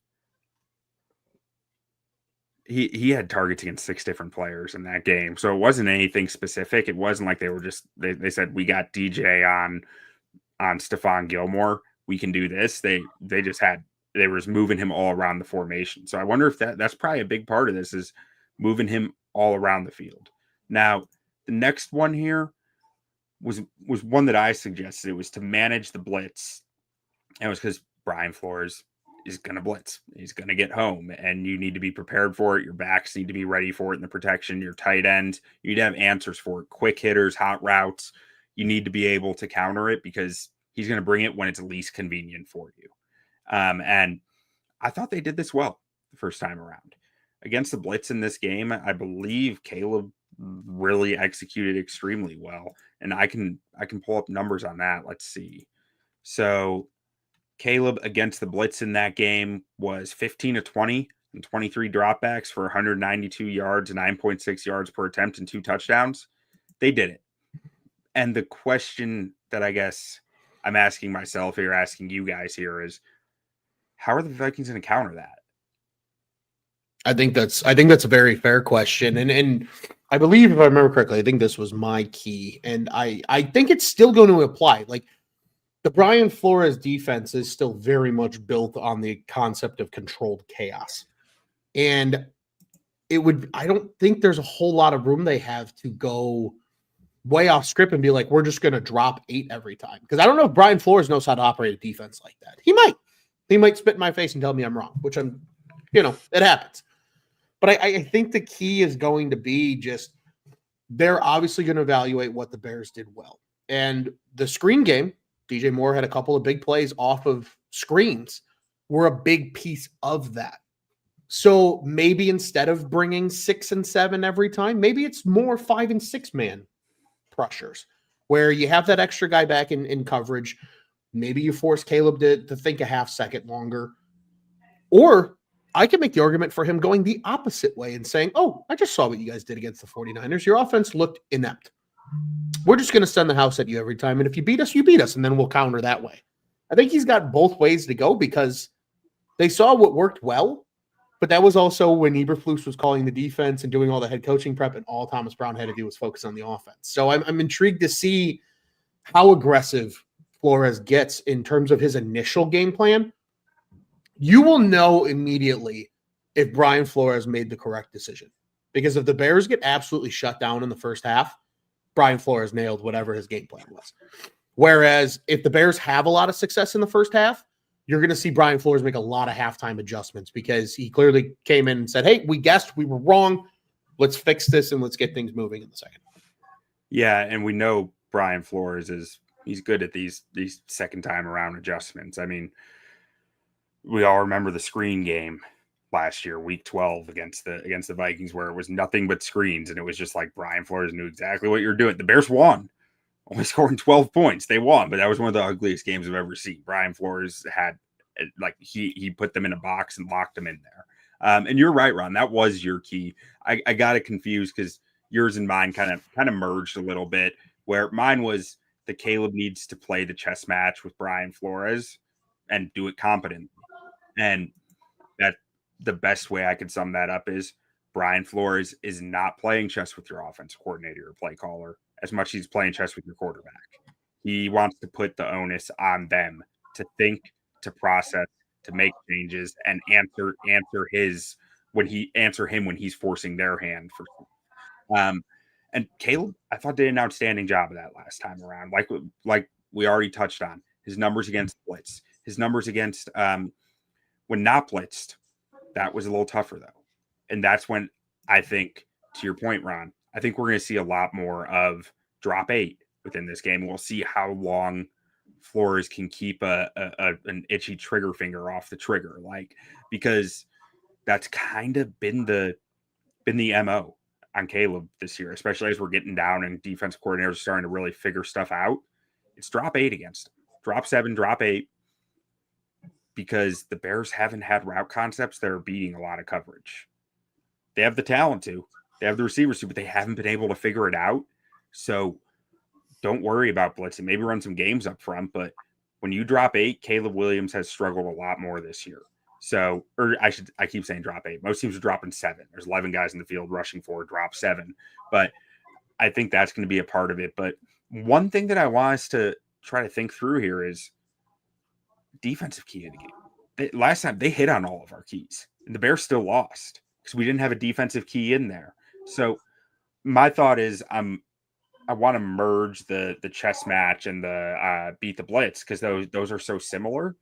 he had targets against 6 different players in that game. So it wasn't anything specific. It wasn't like they were just they said we got DJ on Stephon Gilmore. We can do this. They was moving him all around the formation. So I wonder if that's probably a big part of this, is moving him all around the field. Now, the next one here was one that I suggested. It was to manage the blitz. And it was because Brian Flores is going to blitz. He's going to get home, and you need to be prepared for it. Your backs need to be ready for it in the protection. Your tight end, you need to have answers for it. Quick hitters, hot routes. You need to be able to counter it because he's going to bring it when it's least convenient for you. And I thought they did this well the first time around. Against the blitz in this game, I believe Caleb really executed extremely well. And I can pull up numbers on that. Let's see. So Caleb against the blitz in that game was 15 of 20 and 23 dropbacks for 192 yards, 9.6 yards per attempt, and 2 touchdowns. They did it. And the question that I guess I'm asking myself here, asking you guys here is, how are the Vikings going to counter that? I think that's a very fair question. And I believe, if I remember correctly, I think this was my key. And I think it's still going to apply. Like, the Brian Flores defense is still very much built on the concept of controlled chaos. And I don't think there's a whole lot of room they have to go way off script and be like, we're just going to drop 8 every time. Because I don't know if Brian Flores knows how to operate a defense like that. He might spit in my face and tell me I'm wrong, which it happens. But I think the key is going to be just, they're obviously going to evaluate what the Bears did well. And the screen game, DJ Moore had a couple of big plays off of screens, were a big piece of that. So maybe instead of bringing 6 and 7 every time, maybe it's more 5 and 6 man pressures where you have that extra guy back in coverage. Maybe you force Caleb to think a half second longer. Or I can make the argument for him going the opposite way and saying, oh, I just saw what you guys did against the 49ers. Your offense looked inept. We're just going to send the house at you every time. And if you beat us, you beat us. And then we'll counter that way. I think he's got both ways to go because they saw what worked well. But that was also when Eberflus was calling the defense and doing all the head coaching prep, and all Thomas Brown had to do was focus on the offense. So I'm intrigued to see how aggressive Flores gets in terms of his initial game plan. You will know immediately if Brian Flores made the correct decision. Because if the Bears get absolutely shut down in the first half, Brian Flores nailed whatever his game plan was. Whereas if the Bears have a lot of success in the first half, you're going to see Brian Flores make a lot of halftime adjustments because he clearly came in and said, hey, we guessed we were wrong. Let's fix this and let's get things moving in the second. Yeah, and we know Brian Flores he's good at these second time around adjustments. I mean, we all remember the screen game last year, week 12 against the Vikings, where it was nothing but screens. And it was just like Brian Flores knew exactly what you're doing. The Bears won, only scoring 12 points. They won, but that was one of the ugliest games I've ever seen. Brian Flores had, like, he put them in a box and locked them in there. And you're right, Ron, that was your key. I got it confused because yours and mine kind of merged a little bit, where mine was the Caleb needs to play the chess match with Brian Flores and do it competently. And that the best way I could sum that up is Brian Flores is not playing chess with your offensive coordinator or play caller as much as he's playing chess with your quarterback. He wants to put the onus on them to think, to process, to make changes, and answer him when he's forcing their hand for. And Caleb, I thought, did an outstanding job of that last time around. Like we already touched on, his numbers against blitz, his numbers against when not blitzed, that was a little tougher though. And that's when I think, to your point, Ron, I think we're going to see a lot more of drop 8 within this game. We'll see how long Flores can keep an itchy trigger finger off the trigger, because that's kind of been the MO on Caleb this year, especially as we're getting down and defensive coordinators are starting to really figure stuff out. It's drop 8 against him. Drop 7, drop 8, because the Bears haven't had route concepts that are beating a lot of coverage. They have the talent to, they have the receivers to, but they haven't been able to figure it out. So don't worry about blitzing. Maybe run some games up front, but when you drop 8, Caleb Williams has struggled a lot more this year. So, I keep saying drop 8. Most teams are dropping 7. There's 11 guys in the field rushing for drop 7. But I think that's going to be a part of it. But one thing that I want us to try to think through here is defensive key of the game. Last time they hit on all of our keys, and the Bears still lost because we didn't have a defensive key in there. So my thought is I want to merge the chess match and the beat the blitz, because those are so similar.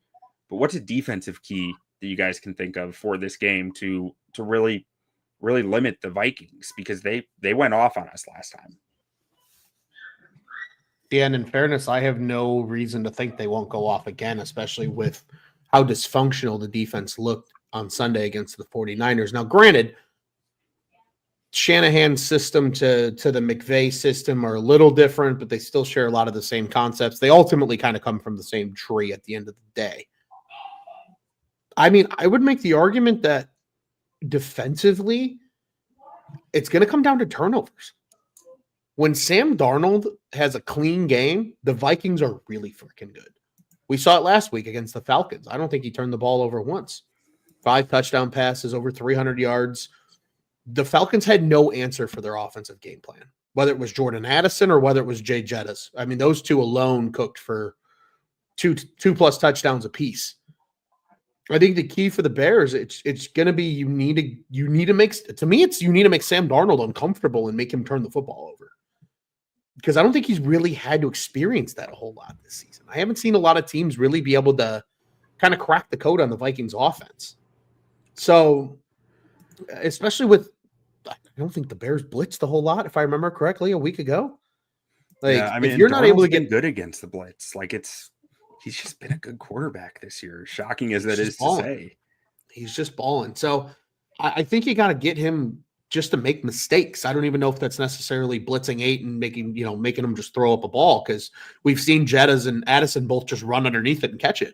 But what's a defensive key that you guys can think of for this game to really limit the Vikings, because they went off on us last time. Yeah, and in fairness, I have no reason to think they won't go off again, especially with how dysfunctional the defense looked on Sunday against the 49ers. Now, granted, Shanahan's system to the McVay system are a little different, but they still share a lot of the same concepts. They ultimately kind of come from the same tree at the end of the day. I mean, I would make the argument that defensively, it's going to come down to turnovers. When Sam Darnold has a clean game, the Vikings are really freaking good. We saw it last week against the Falcons. I don't think he turned the ball over once. 5 touchdown passes, over 300 yards. The Falcons had no answer for their offensive game plan, whether it was Jordan Addison or whether it was Jay Jettis. I mean, those two alone cooked for two plus touchdowns apiece. I think the key for the Bears, it's going to be you need to make Sam Darnold uncomfortable and make him turn the football over. Because I don't think he's really had to experience that a whole lot this season. I haven't seen a lot of teams really be able to kind of crack the code on the Vikings offense. So, especially with, I don't think the Bears blitzed a whole lot, if I remember correctly, a week ago. Like, yeah, I mean, if you're not able to get good against the blitz, like he's just been a good quarterback this year. Shocking as that is to say. He's just balling. So I think you got to get him just to make mistakes. I don't even know if that's necessarily blitzing 8 and making him just throw up a ball, because we've seen Jettas and Addison both just run underneath it and catch it.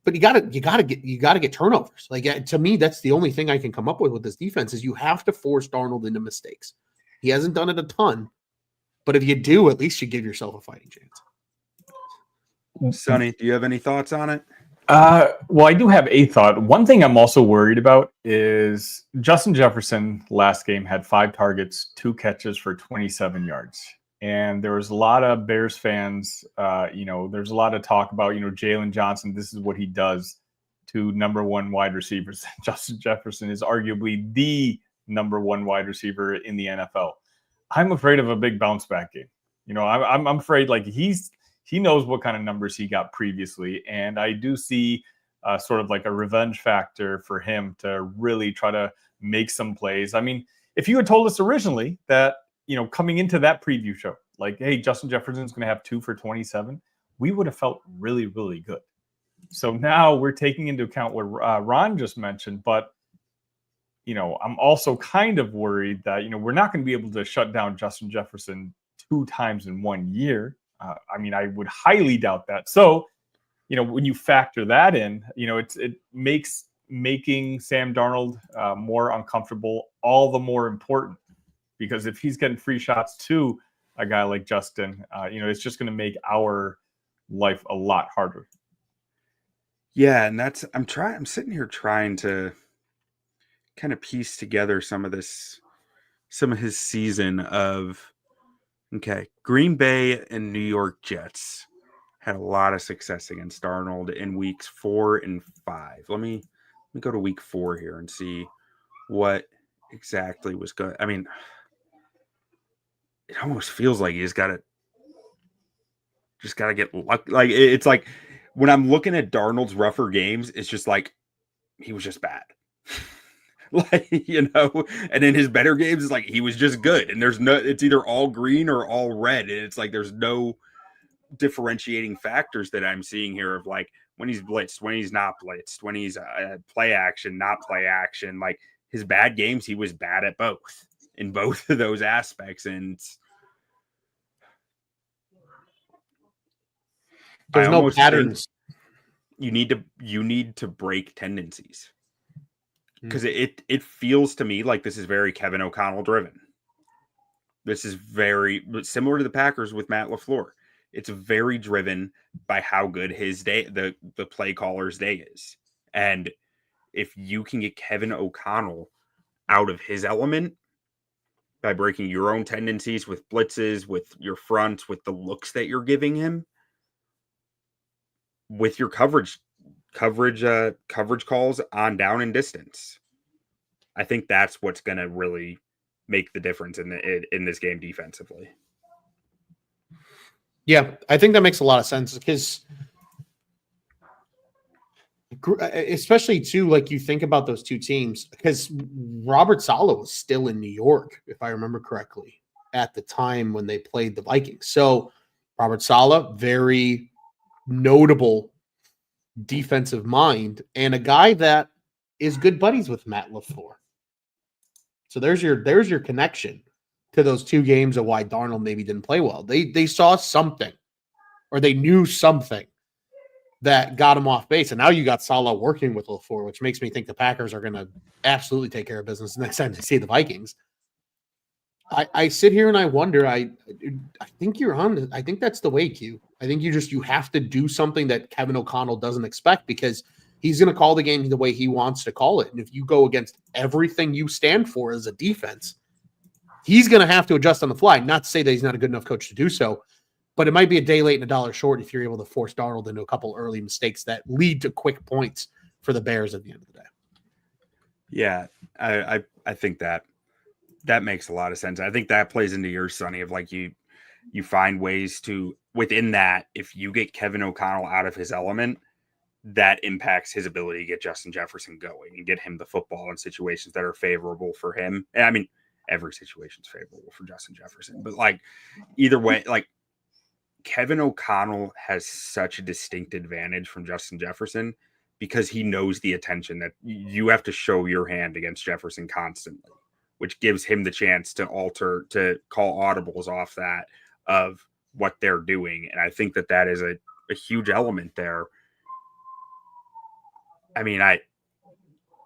But you gotta get turnovers. Like, to me, that's the only thing I can come up with this defense is you have to force Darnold into mistakes. He hasn't done it a ton, but if you do, at least you give yourself a fighting chance. Sonny, do you have any thoughts on it? Well, I do have a thought. One thing I'm also worried about is Justin Jefferson last game had 5 targets, 2 catches for 27 yards. And there was a lot of Bears fans, there's a lot of talk about, Jalen Johnson, this is what he does to number 1 wide receivers. Justin Jefferson is arguably the number 1 wide receiver in the NFL. I'm afraid of a big bounce back game. I'm afraid he knows what kind of numbers he got previously. And I do see sort of like a revenge factor for him to really try to make some plays. I mean, if you had told us originally that, coming into that preview show, like, hey, Justin Jefferson's going to have 2 for 27, we would have felt really, really good. So now we're taking into account what Ron just mentioned, but, I'm also kind of worried that, we're not going to be able to shut down Justin Jefferson 2 times in 1 year. I would highly doubt that. So, when you factor that in, it makes making Sam Darnold more uncomfortable all the more important, because if he's getting free shots to a guy like Justin, it's just going to make our life a lot harder. Yeah, and I'm sitting here trying to kind of piece together some of his season of. Okay, Green Bay and New York Jets had a lot of success against Darnold in weeks 4 and 5. Let me go to week 4 here and see what exactly was good. I mean, it almost feels like you just gotta get lucky. Like, it's like when I'm looking at Darnold's rougher games, it's just like he was just bad. And in his better games, it's like he was just good. And it's either all green or all red. And it's like there's no differentiating factors that I'm seeing here of like when he's blitzed, when he's not blitzed, when he's play action, not play action. Like his bad games, he was bad at both in both of those aspects. And there's no patterns. You need to break tendencies. Because it feels to me like this is very Kevin O'Connell driven. This is very similar to the Packers with Matt LaFleur. It's very driven by how good his day, the play caller's day is. And if you can get Kevin O'Connell out of his element by breaking your own tendencies with blitzes, with your fronts, with the looks that you're giving him, with your coverage calls on down and distance, I think that's what's going to really make the difference in this game defensively. Yeah, I think that makes a lot of sense because especially too, like you think about those two teams, because Robert Saleh was still in New York, if I remember correctly, at the time when they played the Vikings. So Robert Saleh, very notable defensive mind, and a guy that is good buddies with Matt LaFleur. So there's your connection to those two games of why Darnold maybe didn't play well. They saw something, or they knew something that got him off base. And now you got Saleh working with LaFleur, which makes me think the Packers are going to absolutely take care of business next time they see the Vikings. I sit here and I wonder, I think you're on. I think that's the way, Q. I think you have to do something that Kevin O'Connell doesn't expect, because he's going to call the game the way he wants to call it. And if you go against everything you stand for as a defense, he's going to have to adjust on the fly. Not to say that he's not a good enough coach to do so, but it might be a day late and a dollar short if you're able to force Darnold into a couple early mistakes that lead to quick points for the Bears at the end of the day. Yeah, I think that makes a lot of sense. I think that plays into your, Sonny, of like you find ways to, within that, if you get Kevin O'Connell out of his element, that impacts his ability to get Justin Jefferson going and get him the football in situations that are favorable for him. And I mean, every situation is favorable for Justin Jefferson, but like either way, like Kevin O'Connell has such a distinct advantage from Justin Jefferson because he knows the attention that you have to show your hand against Jefferson constantly, which gives him the chance to call audibles off that of what they're doing. And I think that is a huge element there. I mean,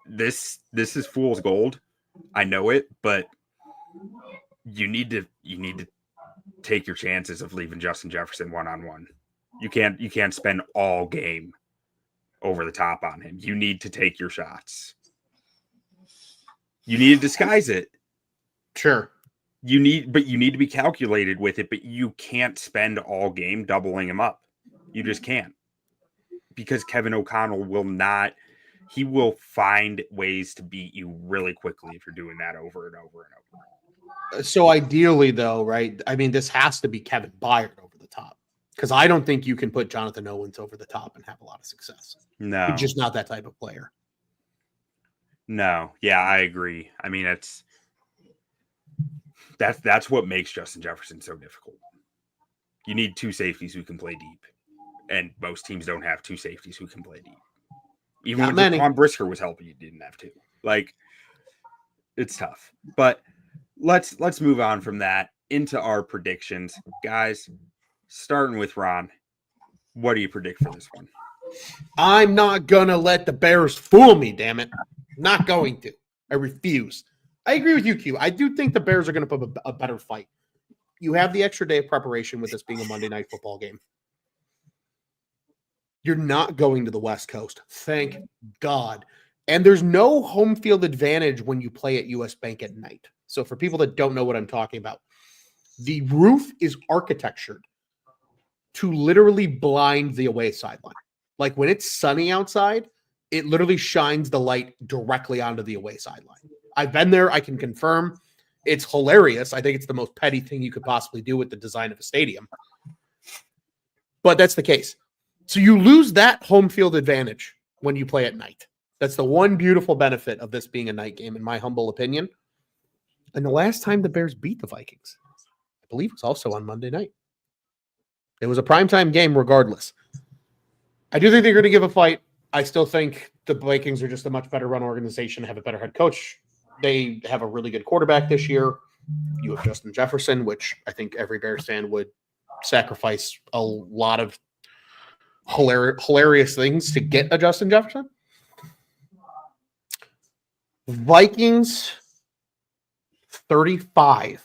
this is fool's gold. I know it, but you need to take your chances of leaving Justin Jefferson one-on-one. You can't spend all game over the top on him. You need to take your shots. You need to disguise it. Sure. You need to be calculated with it, but you can't spend all game doubling him up. You just can't. Because Kevin O'Connell he will find ways to beat you really quickly if you're doing that over and over and over. So ideally, though, right? I mean, this has to be Kevin Byard over the top, because I don't think you can put Jonathan Owens over the top and have a lot of success. No, He's just not that type of player. No, yeah, I agree. I mean, that's what makes Justin Jefferson so difficult. You need two safeties who can play deep, and most teams don't have two safeties who can play deep. Even when Jaquan Brisker was healthy, you didn't have to. Like, it's tough. But let's move on from that into our predictions. Guys, starting with Ron, what do you predict for this one? I'm not going to let the Bears fool me, damn it. Not going to. I refuse. I agree with you, Q. I do think the Bears are going to put a better fight. You have the extra day of preparation with this being a Monday Night Football game. You're not going to the West Coast. Thank God. And there's no home field advantage when you play at US Bank at night. So for people that don't know what I'm talking about, the roof is architectured to literally blind the away sideline. Like when it's sunny outside, it literally shines the light directly onto the away sideline. I've been there. I can confirm. It's hilarious. I think it's the most petty thing you could possibly do with the design of a stadium. But that's the case. So you lose that home field advantage when you play at night. That's the one beautiful benefit of this being a night game, in my humble opinion. And the last time the Bears beat the Vikings, I believe it was also on Monday night. It was a primetime game regardless. I do think they're going to give a fight. I still think the Vikings are just a much better run organization, have a better head coach. They have a really good quarterback this year. You have Justin Jefferson, which I think every Bears fan would sacrifice a lot of hilarious things to get a Justin Jefferson. Vikings 35,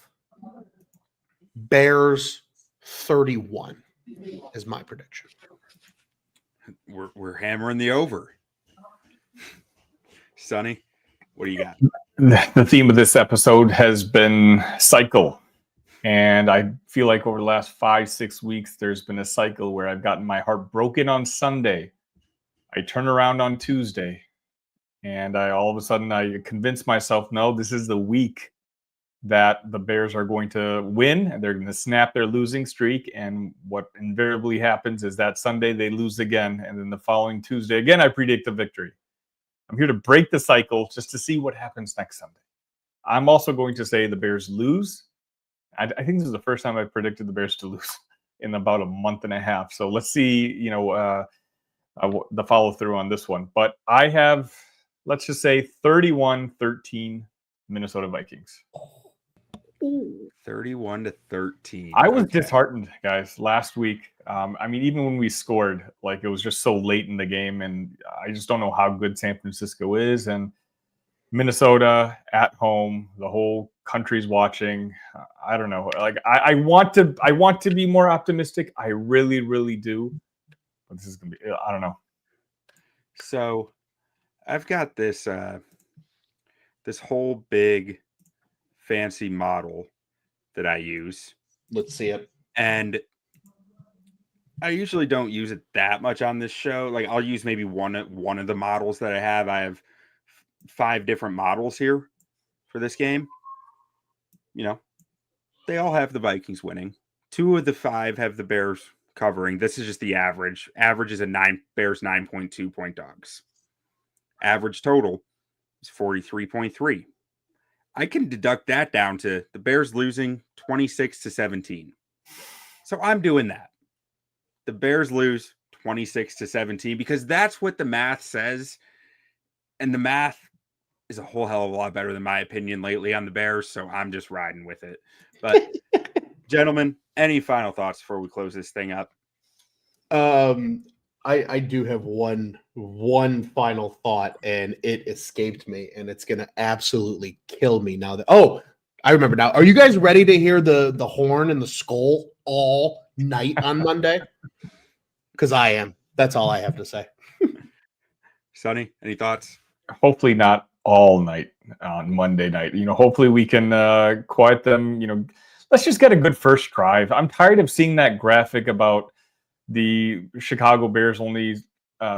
Bears 31 is my prediction. We're hammering the over. Sonny, what do you got? The theme of this episode has been cycle. And I feel like over the last 5-6 weeks, there's been a cycle where I've gotten my heart broken on Sunday. I turn around on Tuesday, and all of a sudden I convince myself, no, this is the week that the Bears are going to win and they're going to snap their losing streak. And what invariably happens is that Sunday they lose again. And then the following Tuesday, again, I predict a victory. I'm here to break the cycle just to see what happens next Sunday. I'm also going to say the Bears lose. I think this is the first time I've predicted the Bears to lose in about a month and a half. So let's see, the follow through on this one. But I have, let's just say 31-13 Minnesota Vikings. 31-13. I was disheartened, guys, last week. Even when we scored, like it was just so late in the game, and I just don't know how good San Francisco is. And Minnesota at home, the whole country's watching. I don't know. Like I want to be more optimistic. I really, really do. But this is gonna be. I don't know. So, I've got this this whole big fancy model that I use. Let's see it. And I usually don't use it that much on this show. Like I'll use maybe one of the models that I have. I have 5 different models here for this game. They all have the Vikings winning. 2 of the 5 have the Bears covering. This is just the average. Average is Bears 9.2 point dogs. Average total is 43.3. I can deduct that down to the Bears losing 26-17. So I'm doing that. The Bears lose 26-17 because that's what the math says. And the math is a whole hell of a lot better than my opinion lately on the Bears. So I'm just riding with it. But gentlemen, any final thoughts before we close this thing up? I do have one final thought, and it escaped me, and it's gonna absolutely kill me now that I remember now. Are you guys ready to hear the horn and the skull all night on Monday? Because I am. That's all I have to say. Sonny, any thoughts? Hopefully not all night on Monday night. Hopefully we can quiet them. Let's just get a good first drive. I'm tired of seeing that graphic about the Chicago Bears only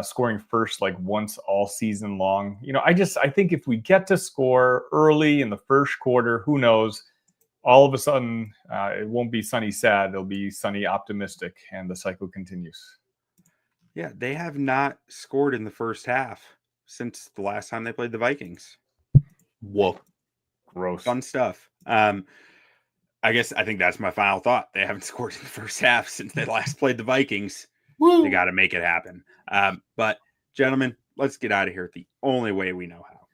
scoring first like once all season long. I think if we get to score early in the first quarter, who knows? All of a sudden, it won't be Sunny sad. It'll be Sunny optimistic, and the cycle continues. Yeah, they have not scored in the first half since the last time they played the Vikings. Whoa. Gross. Fun stuff. I think that's my final thought. They haven't scored in the first half since they last played the Vikings. Woo. They got to make it happen. But gentlemen, let's get out of here the only way we know how.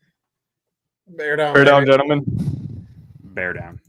Bear down. Bear down, gentlemen. Bear down.